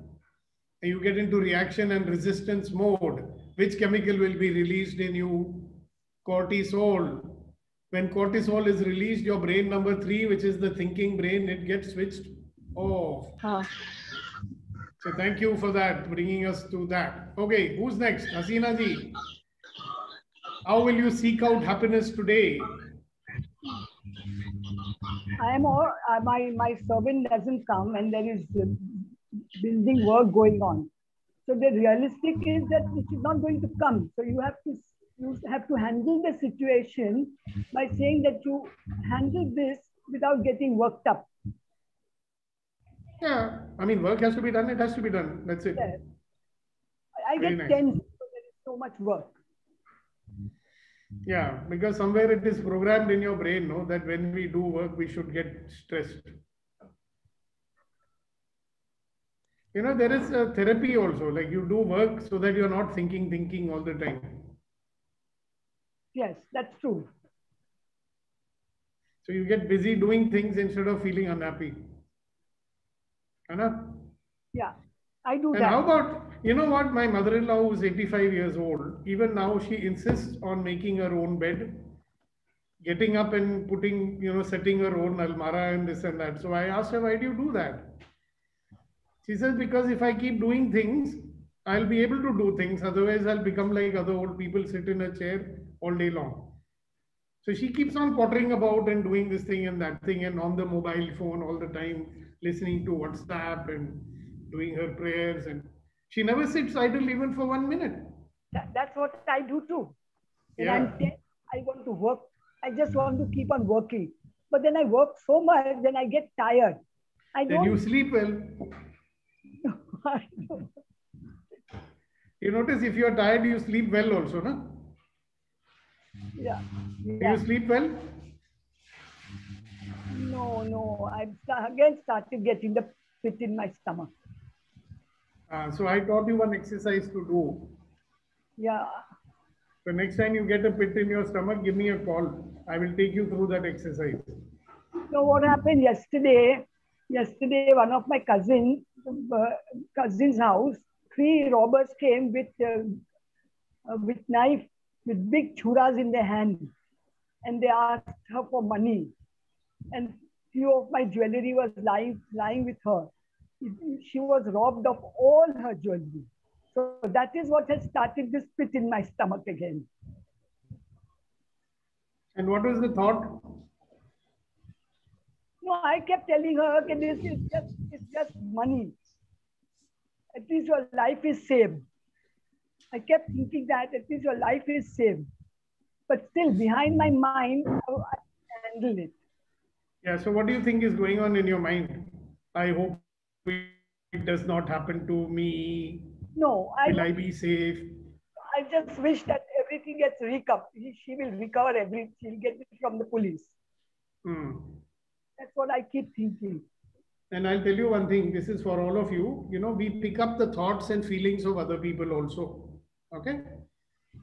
Speaker 4: And you get into reaction and resistance mode. Which chemical will be released in you? Cortisol. When cortisol is released, your brain number 3, which is the thinking brain, it gets switched off. So thank you for that, bringing us to that. Okay, who's next? Hasina ji. How will you seek out happiness today?
Speaker 2: My servant doesn't come and there is building work going on. So the realistic is that it is not going to come. So you have to You have to handle the situation by saying that you handle this without getting worked up.
Speaker 4: Yeah, I mean, work has to be done. It has to be done. That's it.
Speaker 2: Yes. I
Speaker 4: Very
Speaker 2: get
Speaker 4: nice.
Speaker 2: tense because there is so much work.
Speaker 4: Yeah, because somewhere it is programmed in your brain, no, that when we do work, we should get stressed. You know, there is a therapy also, like you do work so that you're not thinking all the time.
Speaker 2: Yes, that's true.
Speaker 4: So you get busy doing things instead of feeling unhappy. Anna?
Speaker 2: Yeah, I do
Speaker 4: And
Speaker 2: that.
Speaker 4: how about, you know what, my mother-in-law who's 85 years old, even now she insists on making her own bed, getting up and putting, you know, setting her own almara and this and that. So I asked her, why do you do that? She says, because if I keep doing things, I'll be able to do things. Otherwise, I'll become like other old people, sit in a chair all day long. So she keeps on pottering about and doing this thing and that thing and on the mobile phone all the time, listening to WhatsApp and doing her prayers. And she never sits idle even for 1 minute.
Speaker 2: That's what I do too. When
Speaker 4: Yeah.
Speaker 2: I'm tense, I want to work. I just want to keep on working. But then I work so much, then I get tired.
Speaker 4: Then you sleep well. You notice if you're tired, you sleep well also, no?
Speaker 2: Yeah.
Speaker 4: Do you sleep well?
Speaker 2: No. I've again started getting the pit in my stomach.
Speaker 4: So I taught you one exercise to do.
Speaker 2: Yeah.
Speaker 4: So next time you get a pit in your stomach, give me a call. I will take you through that exercise.
Speaker 2: So what happened yesterday? Yesterday, one of my cousin's house, 3 robbers came with knife, with big churas in their hand, and they asked her for money. And few of my jewelry was lying with her. She was robbed of all her jewelry. So that is what has started this pit in my stomach again.
Speaker 4: And what was the thought?
Speaker 2: No, I kept telling her, okay, this is it's just money. At least your life is saved. I kept thinking that at least your life is saved. But still, behind my mind, I handle it.
Speaker 4: Yeah, so what do you think is going on in your mind? I hope it does not happen to me.
Speaker 2: No,
Speaker 4: will I be safe?
Speaker 2: I just wish that everything gets recovered. She will recover everything. She'll get it from the police. That's what I keep thinking.
Speaker 4: And I'll tell you one thing, this is for all of you. You know, we pick up the thoughts and feelings of other people also. Okay?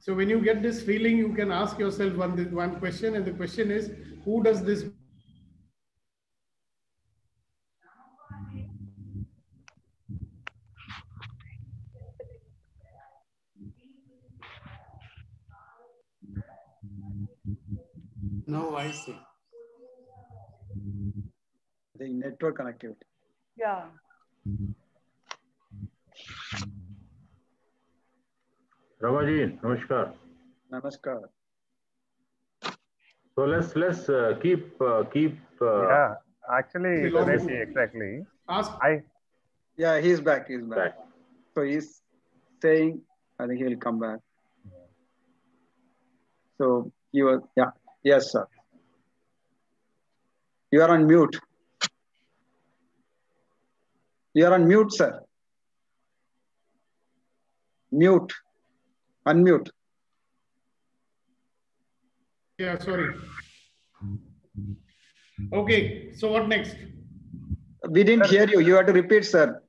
Speaker 4: So when you get this feeling, you can ask yourself one question, and the question is, who does this?
Speaker 5: No, I see.
Speaker 10: The network connectivity.
Speaker 2: Yeah.
Speaker 1: Ramaji, namaskar.
Speaker 10: Namaskar.
Speaker 1: So let's keep.
Speaker 3: Yeah, actually, Ganesh, exactly.
Speaker 4: Ask.
Speaker 10: Yeah, he's back. He's back. So he's saying, I think he will come back. So he was, yeah, yes, sir. You are on mute. You are on mute, sir. Mute. Unmute.
Speaker 4: Yeah, sorry. Okay, so what next?
Speaker 10: We didn't hear you. You have to repeat, sir.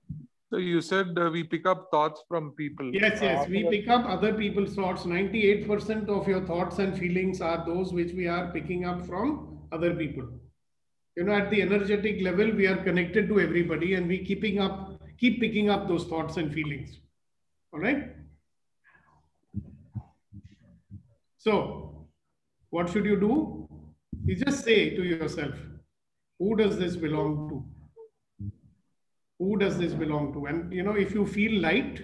Speaker 8: So you said we pick up thoughts from people.
Speaker 4: Yes. We pick up other people's thoughts. 98% of your thoughts and feelings are those which we are picking up from other people. You know, at the energetic level, we are connected to everybody, and we keep picking up those thoughts and feelings. All right. So, what should you do? You just say to yourself, who does this belong to? Who does this belong to? And you know, if you feel light,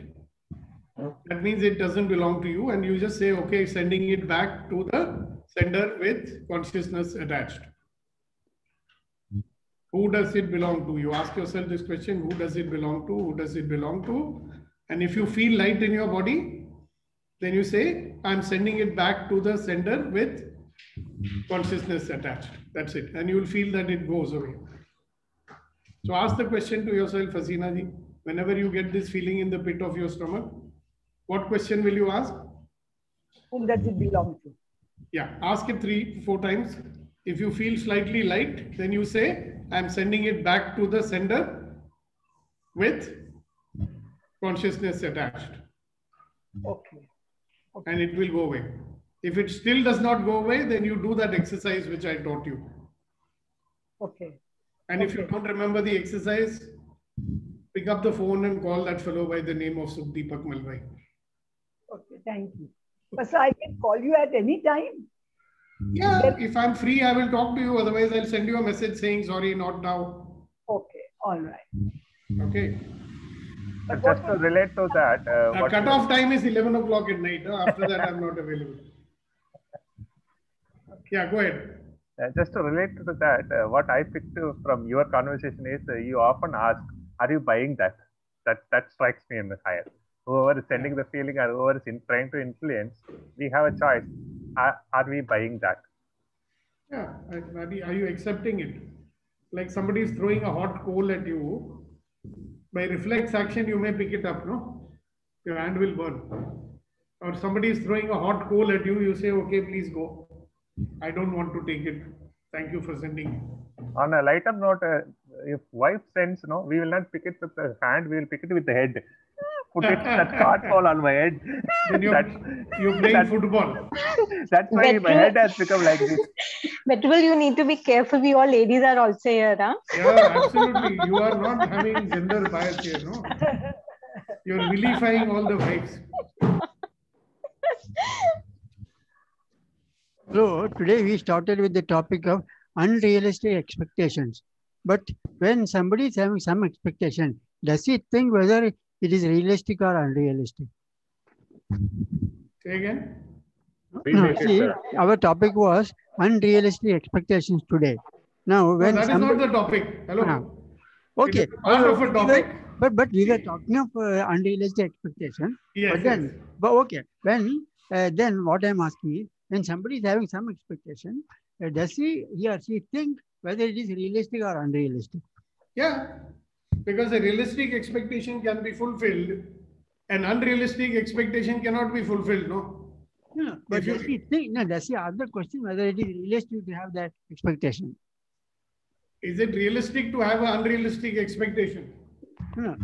Speaker 4: that means it doesn't belong to you, and you just say, okay, sending it back to the sender with consciousness attached. Who does it belong to? You ask yourself this question, who does it belong to? Who does it belong to? And if you feel light in your body, then you say, I'm sending it back to the sender with consciousness attached. That's it. And you will feel that it goes away. So ask the question to yourself, Hasina ji, whenever you get this feeling in the pit of your stomach, what question will you ask?
Speaker 2: Whom does it belong to?
Speaker 4: Yeah, ask it 3-4 times. If you feel slightly light, then you say, I'm sending it back to the sender with consciousness attached.
Speaker 2: Okay.
Speaker 4: And it will go away. If it still does not go away, then you do that exercise which I taught you.
Speaker 2: Okay.
Speaker 4: And if you don't remember the exercise, pick up the phone and call that fellow by the name of Sukhdeepak Malvai.
Speaker 2: Okay, thank you. But I can call you at any time?
Speaker 4: Yeah, if I'm free, I will talk to you. Otherwise, I'll send you a message saying, sorry, not now.
Speaker 2: Okay, all right.
Speaker 4: Okay.
Speaker 3: But just to relate to that,
Speaker 4: cut-off time is 11 o'clock at night. After that, I'm not available. Yeah, go ahead.
Speaker 3: Just to relate to that, what I picked from your conversation is you often ask, are you buying that? That strikes me in the higher. Whoever is sending the feeling or whoever is trying to influence, we have a choice. Are we buying that?
Speaker 4: Yeah, are you accepting it? Like somebody is throwing a hot coal at you. By reflex action, you may pick it up, no? Your hand will burn. Or somebody is throwing a hot coal at you, you say, okay, please go. I don't want to take it. Thank you for sending it.
Speaker 3: On a lighter note, if wife sends, no, we will not pick it with the hand, we will pick it with the head. Put it that hot coal on my head.
Speaker 4: Then you're playing football.
Speaker 3: That's why my head has become like this.
Speaker 6: But well, you need to be careful. We all ladies are also here, huh?
Speaker 4: Yeah, absolutely. You are not having gender bias here, no? You're vilifying all the wives.
Speaker 9: So today we started with the topic of unrealistic expectations. But when somebody is having some expectation, does he think whether it is realistic or unrealistic?
Speaker 4: Say again?
Speaker 9: No, see, our topic was unrealistic expectations today. Now, when
Speaker 4: that is not the topic. Hello.
Speaker 9: Okay.
Speaker 4: Part of a topic.
Speaker 9: But we were talking of unrealistic expectation.
Speaker 4: Yes.
Speaker 9: But then,
Speaker 4: yes.
Speaker 9: But okay. When then what I'm asking is, when somebody is having some expectation, does he or she think whether it is realistic or unrealistic?
Speaker 4: Yeah, because a realistic expectation can be fulfilled, an unrealistic expectation cannot be fulfilled, no?
Speaker 9: No, but does he think? No, does he ask the question whether it is realistic to have that expectation?
Speaker 4: Is it realistic to have an unrealistic expectation?
Speaker 9: No,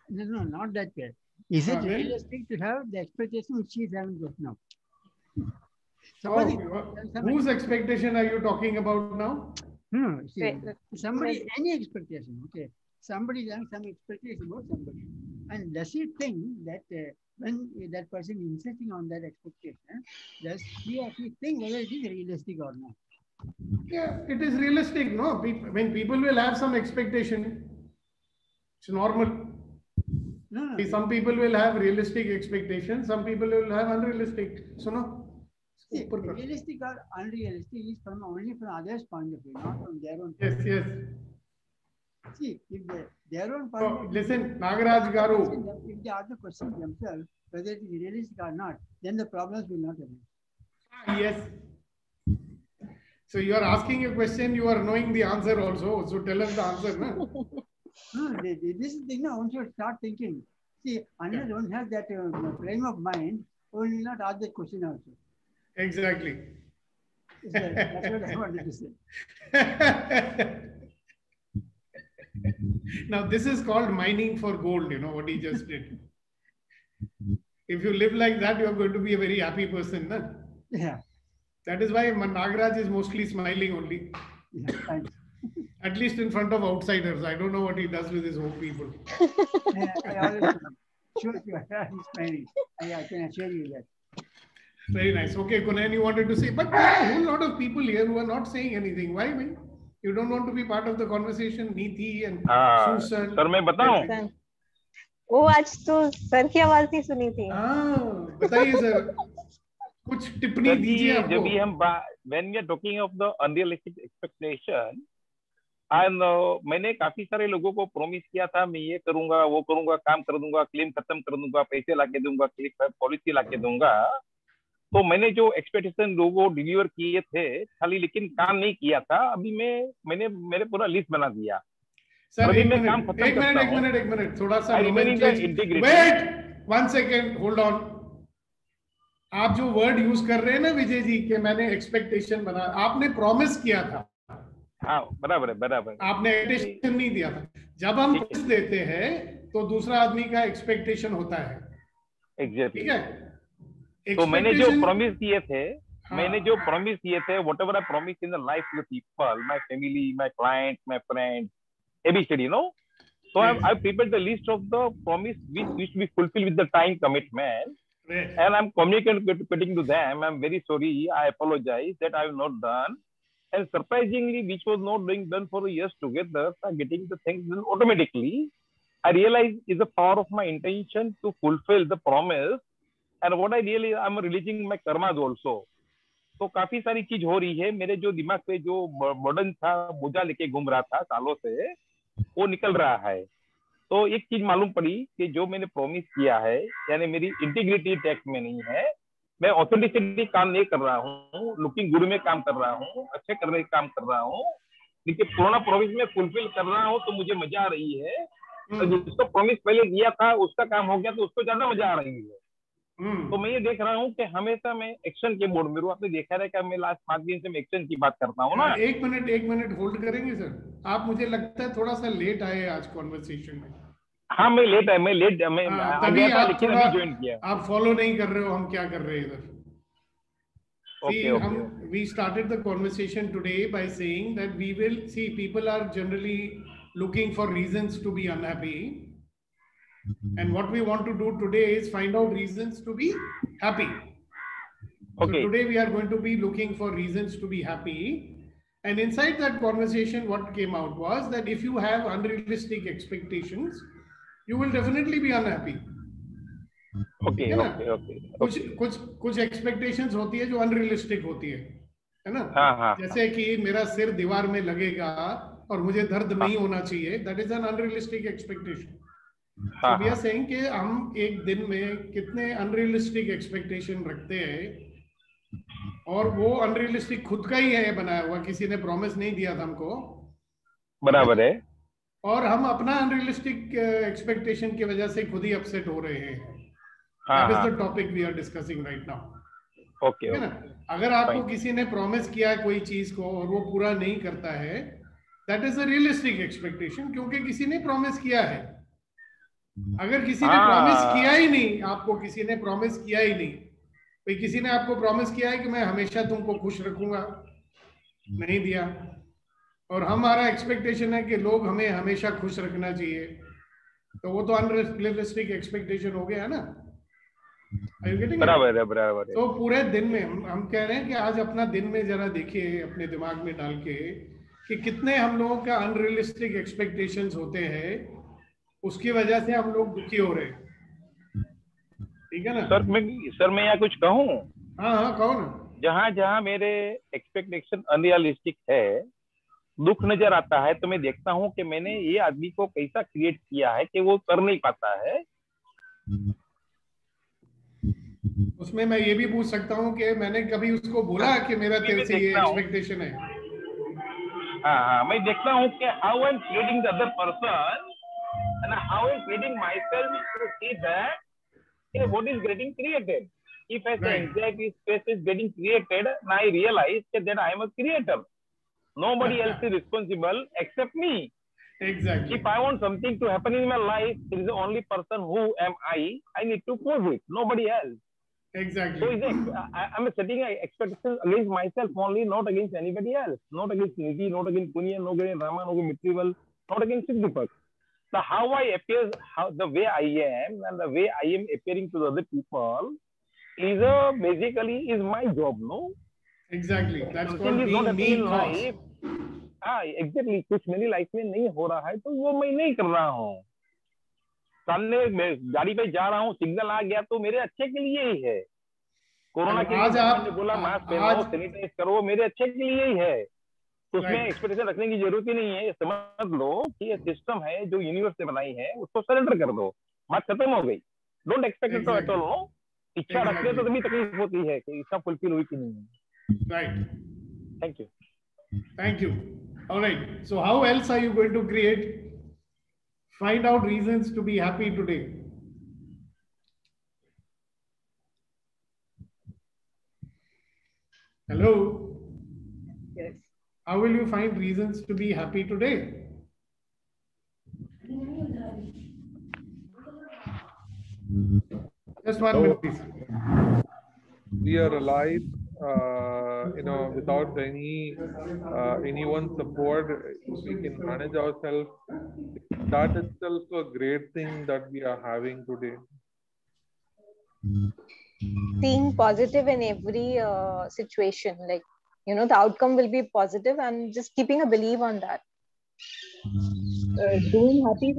Speaker 9: not that way. Is it realistic to have the expectation which she is having just now?
Speaker 4: Whose expectation are you talking about now?
Speaker 9: No, see, somebody, any expectation, okay. Somebody is having some expectation about somebody. And does he think that when that person is insisting on that expectation, does he or she think whether it is realistic or not?
Speaker 4: Yeah, it is realistic, no? When people will have some expectation, it's normal.
Speaker 9: No.
Speaker 4: See, some people will have realistic expectations, some people will have unrealistic. So, no?
Speaker 9: See, realistic or unrealistic is only from others' point of view, not from their own point
Speaker 4: Yes,
Speaker 9: of view.
Speaker 4: yes.
Speaker 9: See, if their own point of view,
Speaker 4: listen, Nagaraj Garu.
Speaker 9: If they ask the question themselves, whether it is realistic or not, then the problems will not arise.
Speaker 4: Yes. So you are asking a question, you are knowing the answer also. So tell us the answer. No?
Speaker 9: No, this is the thing. One should start thinking. See, unless one has that frame of mind, one will not ask that question also.
Speaker 4: Exactly.
Speaker 9: That's what I wanted to say.
Speaker 4: Now, this is called mining for gold, you know, what he just did. If you live like that, you are going to be a very happy person. No?
Speaker 9: Yeah.
Speaker 4: That is why Nagaraj is mostly smiling only.
Speaker 9: Yeah, thanks.
Speaker 4: At least in front of outsiders. I don't know what he does with his own people.
Speaker 9: I always sure he's smiling. I can assure you that.
Speaker 4: Very nice. Okay, Kunayan, you wanted to say, but there are a whole lot of people here who are not saying anything. Why? You don't want to be part of the conversation? Neeti and Susan.
Speaker 11: Sir मैं बताऊं?
Speaker 6: वो आज तो sir की आवाज नहीं सुनी थी.
Speaker 4: बताइए सर. कुछ टिप्पणी दीजिए आपको.
Speaker 11: जब भी हम when we are talking of the unrealistic expectation, and मैंने काफी सारे लोगों को प्रॉमिस किया था, मैं ये करूंगा, वो करूंगा, काम कर दूंगा, क्लेम खत्म कर दूंगा, पैसे लाके दूंगा, पॉलिसी लाके दूंगा। तो मैंने जो एक्सपेक्टेशन लोगों को डिलीवर किए थे खाली, लेकिन काम नहीं किया था। अभी मैंने मेरे पूरा लिस्ट बना दिया।
Speaker 4: सर
Speaker 11: अभी
Speaker 4: एक
Speaker 11: मैं काम खत्म करता हूं।
Speaker 4: मिनट थोड़ा सा
Speaker 11: integrity.
Speaker 4: Wait 1 second, hold on. आप जो वर्ड यूज कर रहे हैं ना विजय जी के मैंने एक्सपेक्टेशन बना, आपने प्रॉमिस किया था।
Speaker 11: हाँ बराबर है, बराबर।
Speaker 4: आपने एक्सपेक्टेशन नहीं दिया था। जब हम प्रॉमिस देते हैं तो दूसरा आदमी का एक्सपेक्टेशन होता है।
Speaker 11: एग्जैक्टली।
Speaker 4: ठीक है।
Speaker 11: तो मैंने जो प्रॉमिस किए थे, whatever I promised in the life of the people, my family, my clients, my friends, ABCD, you know. So I prepared the list of the promise which needs to be fulfilled with the time commitment. And I'm communicating to them. I'm very sorry. I apologize that I have not done. And surprisingly, which was not being done for years together, are getting the things done automatically. I realize is the power of my intention to fulfill the promise. And what I really, I'm releasing my karmas also. तो काफी सारी चीज हो रही है। मेरे जो दिमाग पे जो बर्डन था, बोझा लेके घूम रहा था सालों से, वो निकल रहा है। तो एक चीज मालूम पड़ी कि जो मैंने प्रॉमिस किया है, यानी मेरी इंटीग्रिटी टैक्स में नहीं है, मैं ऑथेंटिसिटी काम नहीं कर रहा हूँ, लुकिंग गुड में काम कर रहा हूँ, अच्छे करने का काम कर रहा हूँ, लेकिन पुराना प्रॉमिस में फुलफिल कर रहा हूँ, तो मुझे मजा आ रही है। तो जिसको प्रॉमिस पहले दिया था उसका काम हो गया, तो उसको ज्यादा मजा आ रही है। तो मैं ये देख रहा हूँ कि हमेशा मैं एक्शन के मोड में हूँ। आपने देखा है कि मैं लास्ट 5 दिन से मैं एक्शन की बात करता हूँ ना।
Speaker 4: एक मिनट होल्ड करेंगे सर। आप मुझे लगता है थोड़ा सा लेट आए आज कॉन्वर्सेशन में।
Speaker 11: हाँ मैं लेट है,
Speaker 4: तभी आप थोड़ा
Speaker 11: ज्वाइन किया।
Speaker 4: आप फॉलो नहीं कर रहे हो हम क्या कर रहे हैं इधर। We started the conversation today by saying that we will see people are generally looking for reasons to be unhappy. And what we want to do today is find out reasons to be happy. Okay. So today we are going to be looking for reasons to be happy. And inside that conversation, what came out was that if you have unrealistic expectations, you will definitely be unhappy.
Speaker 11: Okay,
Speaker 4: कुछ expectations होती है जो unrealistic होती है ना?
Speaker 11: हाँ.
Speaker 4: जैसे कि मेरा सिर दीवार में लगेगा और मुझे दर्द नहीं होना चाहिए, that is an unrealistic expectation. So we are saying कि हम एक दिन में कितने unrealistic expectation रखते हैं, और वो unrealistic खुद का ही है बनाया हुआ, किसी ने promise नहीं दिया था हमको।
Speaker 11: बराबर है।
Speaker 4: और हम अपना unrealistic expectation की वजह से खुद ही upset हो रहे हैं। That is the topic we are discussing right now.
Speaker 11: Okay.
Speaker 4: है ना? अगर आपको किसी ने promise किया है कोई चीज को और वो पूरा नहीं करता है, that is a realistic expectation, क्योंकि किसी ने promise किया है। अगर किसी ने promise किया ही नहीं, आपको किसी ने promise किया ही नहीं, भाई किसी ने आपको promise किया है कि मैं हमेशा तुमको खुश रखूंगा, नहीं दिया, और हमारा expectation है कि लोग हमें हमेशा खुश रखना चाहिए, तो वो तो unrealistic expectation हो गया है ना?
Speaker 11: बराबर है।
Speaker 4: तो पूरे दिन में हम कह रहे हैं कि आज अपना दिन में जरा देखिए अपने दिमाग में डाल के कि कितने हम लोगों का अनरियलिस्टिक एक्सपेक्टेशंस होते हैं, उसकी वजह से हम लोग दुखी हो रहे हैं। ठीक है ना?
Speaker 11: सर मैं यहाँ कुछ कहूँ?
Speaker 4: हाँ कहो ना।
Speaker 11: जहाँ मेरे एक्सपेक्टेशन अनरियलिस्टिक है, दुख नजर आता है, तो मैं देखता हूँ कि मैंने ये आदमी को कैसा क्रिएट किया है कि वो कर नहीं पाता है।
Speaker 4: उसमें मैं ये भी पूछ सकता हूँ कि मैंने कभी उसको बोला कि मेरा तेरे से ये एक्सपेक्टेशन है?
Speaker 11: हाँ, मैं देखता हूँ कि how I am creating the other person and how I am creating myself to see that what is getting created. If I say exactly space is getting created, and I realize that I am a creator. Nobody else is responsible except me.
Speaker 4: Exactly.
Speaker 11: If I want something to happen in my life, it is the only person who am I need to prove it. Nobody else.
Speaker 4: Exactly.
Speaker 11: So I am setting expectations against myself only, not against anybody else. Not against Nidhi, not against Punya, not against Rama, not against Mitrival, not against Siddhipak. So how I appear, the way I am and the way I am appearing to the other people is basically is my job, no?
Speaker 4: Exactly. That's called being me cause.
Speaker 11: Exactly. कुछ मेरी life में नहीं हो रहा है तो वो मैं नहीं कर रहा हूँ। सामने मैं गाड़ी पे जा रहा हूँ, सिग्नल आ गया तो मेरे अच्छे के लिए ही है। कोरोना के लिए बोला मास्क पहनो, सैनिटाइज करो, मेरे अच्छे के लिए ही है। तो उसमें एक्सपेक्टेशन रखने की जरूरत ही नहीं है। समझ लो कि ये सिस्टम है जो यूनिवर्स ने बनाई है, उसको सरेंडर कर दो, बात खत्म हो गई। Don't expect it at all. No, इच्छा रखते तो तभी तकलीफ होती है कि इच्छा फुलफिल हुई कि नहीं।
Speaker 4: Right,
Speaker 11: thank you,
Speaker 4: thank you. Alright, so how else are you going to create? Find out reasons to be happy today. Hello.
Speaker 2: Yes.
Speaker 4: How will you find reasons to be happy today? Just 1 minute, please.
Speaker 8: We are alive, without anyone's support. We can manage ourselves. That itself a great thing that we are having today.
Speaker 6: Being positive in every situation, like the outcome will be positive, and just keeping a belief on that.
Speaker 12: Doing happy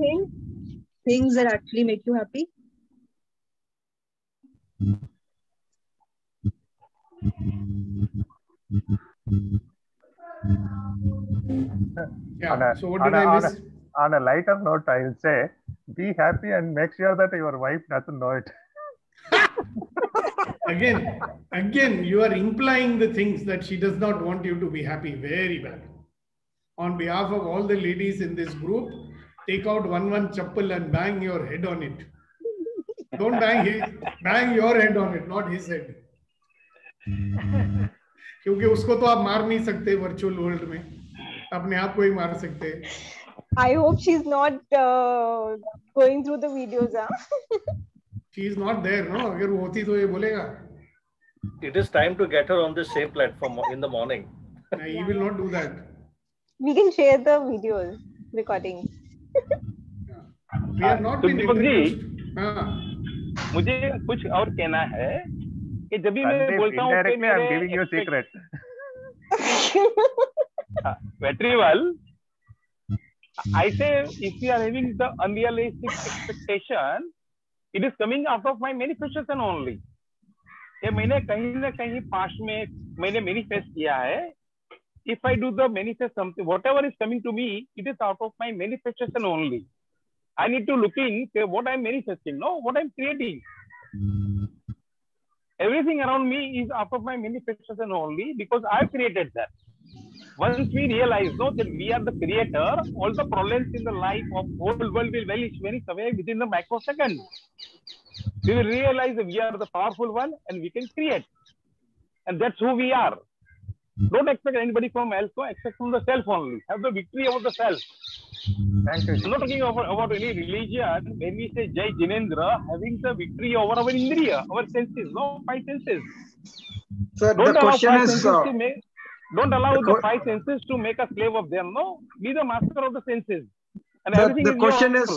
Speaker 12: things that actually make you happy.
Speaker 4: Yeah. So what did I miss?
Speaker 3: On a lighter note, I will say, be happy and make sure that your wife doesn't know it.
Speaker 4: Again, you are implying the things that she does not want you to be happy. Very bad. On behalf of all the ladies in this group, take out one chappal and bang your head on it. Don't bang your head on it, not his head. क्योंकि उसको तो आप मार नहीं सकते virtual world में, अपने आप को ही मार सकते.
Speaker 6: I hope she's not going through the videos.
Speaker 4: She is not there, no? अगर वो होती तो ये बोलेगा.
Speaker 7: It is time to get her on the same platform in the morning.
Speaker 4: He will not do that.
Speaker 6: We can share the videos recording.
Speaker 4: We are not been introduced.
Speaker 11: मुझे कुछ और कहना है कि जब भी मैं बोलता हूँ कि
Speaker 3: I'm giving you a secret.
Speaker 11: Very well. I say if you are having the unrealistic expectation, it is coming out of my manifestation only. ये मैंने कहीं ना कहीं पास्ट में मैंने मैनिफेस्ट किया है. If I do the manifest something, whatever is coming to me, it is out of my manifestation only. I need to look in what I am manifesting, no, what I am creating. Everything around me is out of my manifestation only because I have created that. Once we realize that we are the creator, all the problems in the life of whole world will vanish away within the microsecond. We will realize that we are the powerful one and we can create. And that's who we are. Don't expect anybody from else, expect from the self only. Have the victory over the self.
Speaker 3: Thank you.
Speaker 11: I'm not talking about any religion. When we say Jai Jinendra, having the victory over our Indriya, our senses, no, 5 senses.
Speaker 10: Sir, the question is...
Speaker 11: Don't allow the 5 senses to make a slave of them, no? Be the master of the senses. And
Speaker 10: the question is,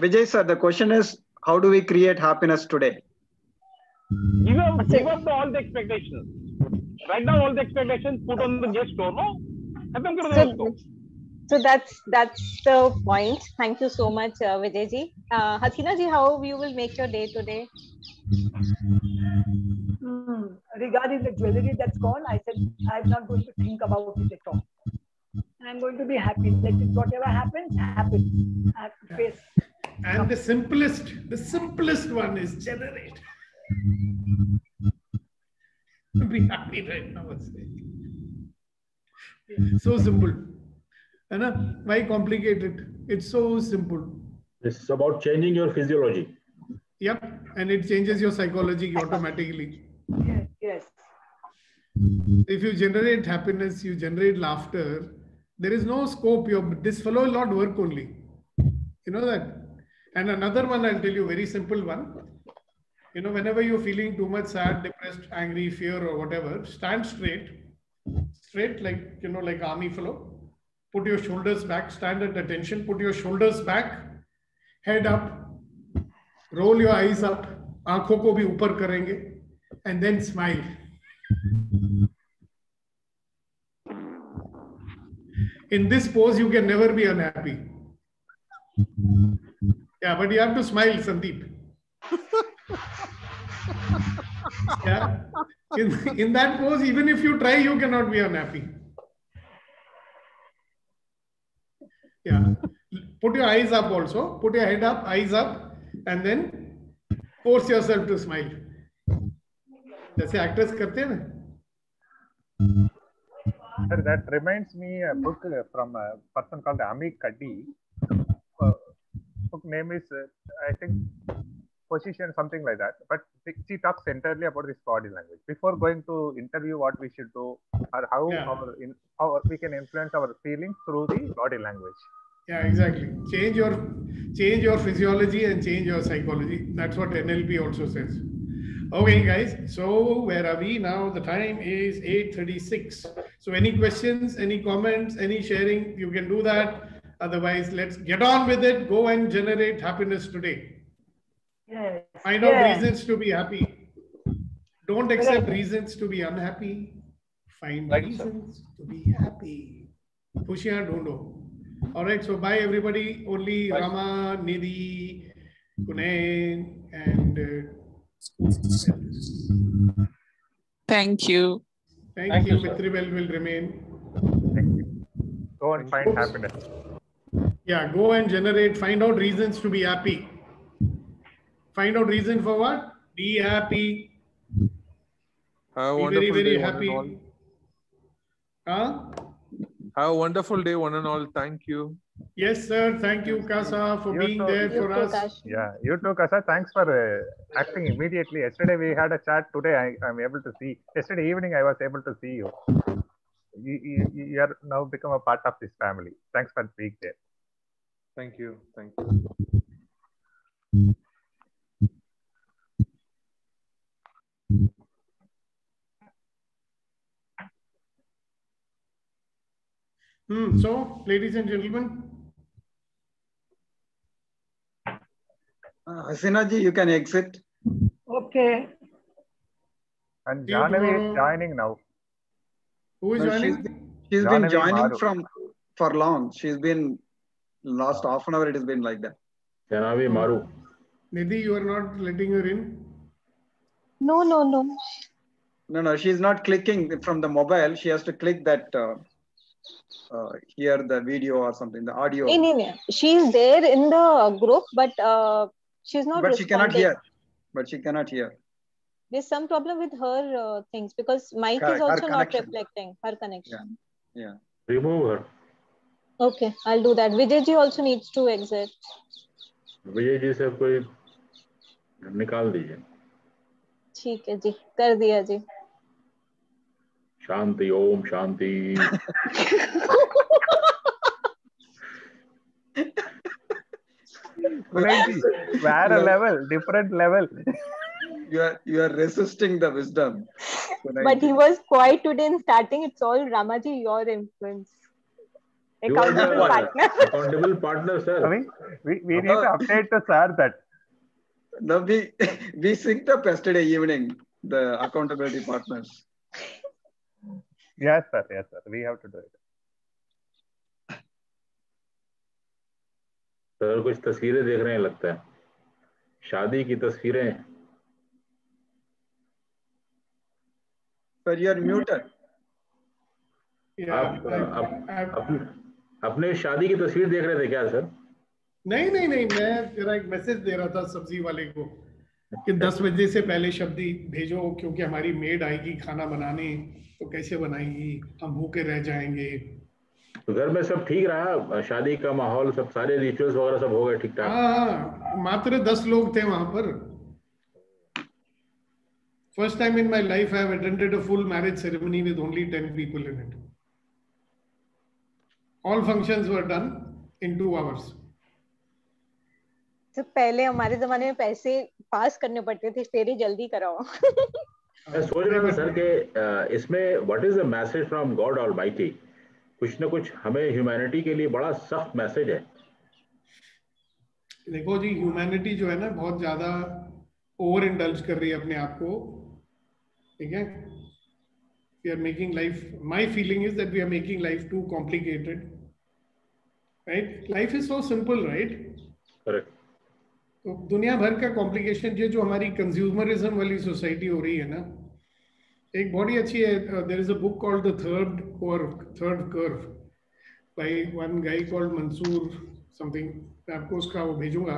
Speaker 10: Vijay sir, the question is, how do we create happiness today?
Speaker 11: Give up all the expectations. Write down all the expectations, put on the guest store, no?
Speaker 6: So that's the point. Thank you so much, Vijay ji. Hasina ji, how you will make your day today?
Speaker 2: Regarding the jewelry that's gone, I said I'm not going to think about it at all. I'm going to be happy. Let it, whatever happens, happen. I have to face.
Speaker 4: And the simplest one is generate. Be happy right now. So simple. Why complicate it? It's so simple.
Speaker 1: It's about changing your physiology.
Speaker 4: Yep, and it changes your psychology automatically.
Speaker 2: Yes.
Speaker 4: If you generate happiness, you generate laughter, there is no scope. This fellow will not work only. You know that? And another one, I'll tell you, very simple one. Whenever you're feeling too much sad, depressed, angry, fear, or whatever, stand straight, like, like army fellow. Put your shoulders back, stand at attention, put your shoulders back, head up, roll your eyes up, aankhon ko bhi upar karenge, and then smile. In this pose, you can never be unhappy. Yeah, but you have to smile, Sandeep. Yeah. In that pose, even if you try, you cannot be unhappy. Yeah. Put your eyes up also. Put your head up, eyes up, and then force yourself to smile. जैसे actors करते हैं ना.
Speaker 3: Sir, that reminds me a book from a person called Ami Kaddi. Book name is, I think, Position, something like that. But she talks entirely about this body language. Before going to interview, what we should do, or how how we can influence our feelings through the body language.
Speaker 4: Yeah, exactly. Change your physiology and change your psychology. That's what NLP also says. Okay, guys. So where are we now? The time is 8:36. So any questions, any comments, any sharing, you can do that. Otherwise, let's get on with it. Go and generate happiness today.
Speaker 2: Yes.
Speaker 4: Find out reasons to be happy. Don't accept reasons to be unhappy. Find reasons to be happy. Khushiyan dhondo. All right. So bye everybody. Only Rama, Nidhi, Kunain, and
Speaker 13: thank you.
Speaker 4: Thank you. Mitribel will remain.
Speaker 3: Thank you. Go and find happiness.
Speaker 4: Yeah, go and generate. Find out reasons to be happy. Find out reason for what? Be happy.
Speaker 8: Have a
Speaker 4: be
Speaker 8: wonderful
Speaker 4: very, very
Speaker 8: day,
Speaker 4: happy.
Speaker 8: one and all. Have a wonderful day, one and all. Thank you.
Speaker 4: Yes, sir. Thank you, Kasa, for being there for us.
Speaker 3: Yeah, you too, Kasa. Thanks for acting immediately. Yesterday we had a chat. Today I'm able to see. Yesterday evening I was able to see you. You are now become a part of this family. Thanks for being there.
Speaker 8: Thank you. Thank you.
Speaker 4: So, ladies and gentlemen.
Speaker 10: Hasina ji, you can exit.
Speaker 2: Okay.
Speaker 3: And Jahnavi is joining now.
Speaker 4: Who is joining?
Speaker 10: She's been joining for long. She's been last half an hour. It has been like that.
Speaker 1: Jahnavi Maru.
Speaker 4: Nidhi, you are not letting her in?
Speaker 6: No.
Speaker 10: No. She's not clicking from the mobile. She has to click that. Hear the video or something, the audio.
Speaker 6: No. She's there in the group, but she's not.
Speaker 10: But she cannot hear.
Speaker 6: There's some problem with her things because mic is also not reflecting her connection.
Speaker 10: Yeah.
Speaker 1: Remove her.
Speaker 6: Okay, I'll do that. Vijay ji also needs to exit.
Speaker 1: Vijay ji से कोई निकाल दीजिए.
Speaker 6: ठीक है जी, कर दिया जी.
Speaker 1: शांति, Om Shanti.
Speaker 3: Where a level, different level.
Speaker 10: You are resisting the wisdom.
Speaker 6: But he was quiet today in starting. It's all Ramaji, your influence. Accountable partner.
Speaker 1: Accountable partner, sir.
Speaker 3: I mean, we need to update the sir that.
Speaker 10: No, we synced up yesterday evening, the accountability partners.
Speaker 3: Yes, sir. We have to do it.
Speaker 1: Sir कुछ तस्वीरें देख रहे हैं लगता है. शादी की तस्वीरें.
Speaker 10: Sir, you are muted.
Speaker 1: आप अपने शादी की तस्वीर देख रहे थे क्या सर?
Speaker 4: नहीं, मैं तेरा एक मैसेज दे रहा था सब्जी वाले को कि 10 बजे से पहले सब्जी भेजो क्योंकि हमारी मेड आएगी खाना बनाने. तो कैसे बनाएगी, हम भूखे रह जाएंगे.
Speaker 1: तो घर में सब ठीक रहा, शादी का माहौल, सब सारे रिचुअल्स वगैरह सब हो गए ठीक ठाक?
Speaker 4: हाँ, मात्र 10 लोग थे वहां पर. First time in my life I have attended a full marriage ceremony with only 10 people in it. All functions were done in 2 hours.
Speaker 6: तो पहले हमारे जमाने में पैसे पास करने पड़ते थे, फिर ही जल्दी कराओ.
Speaker 1: मैं सोच रहा था सर कि इसमें what is the message from God almighty. कुछ ना कुछ हमें ह्यूमैनिटी के लिए बड़ा सख्त मैसेज है.
Speaker 4: देखो जी, ह्यूमैनिटी जो है ना बहुत ज्यादा ओवर इंडल्ज कर रही है अपने आप को. ठीक है, we are making life, my feeling is that we are making life too complicated, right? Life is so simple, right?
Speaker 1: Correct.
Speaker 4: तो दुनिया भर का कॉम्प्लिकेशन जो हमारी कंज्यूमरिज्म वाली सोसाइटी हो रही है ना, एक बहुत ही अच्छी है. There is a book called the third curve. by one guy called Mansoor something. मैं आपको उसका वो भेजूंगा.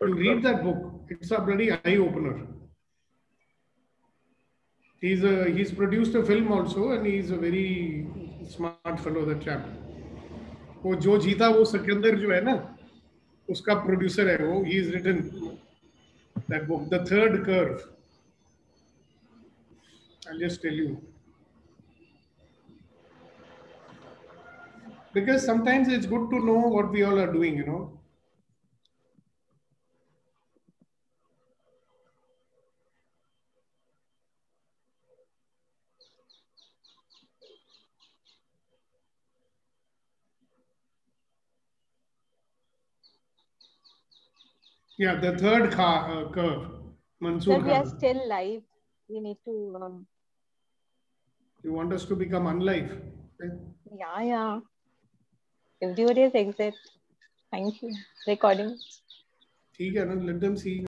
Speaker 4: You read that book. It's a bloody eye opener. He's produced a film also, and he's a very smart fellow, that chap. वो जो जीता वो सिकंदर जो है ना, उसका प्रोड्यूसर है वो. He's written that book, The Third Curve. I'll just tell you. Because sometimes it's good to know what we all are doing, you know. Yeah, The Third Curve. Mansoor
Speaker 6: Sir, we are
Speaker 4: Khan.
Speaker 6: still live. We need to.
Speaker 4: You want us to become unlive? Okay.
Speaker 6: Yeah. If you exit. Thank you. Recording.
Speaker 4: ठीक है ना, let them see.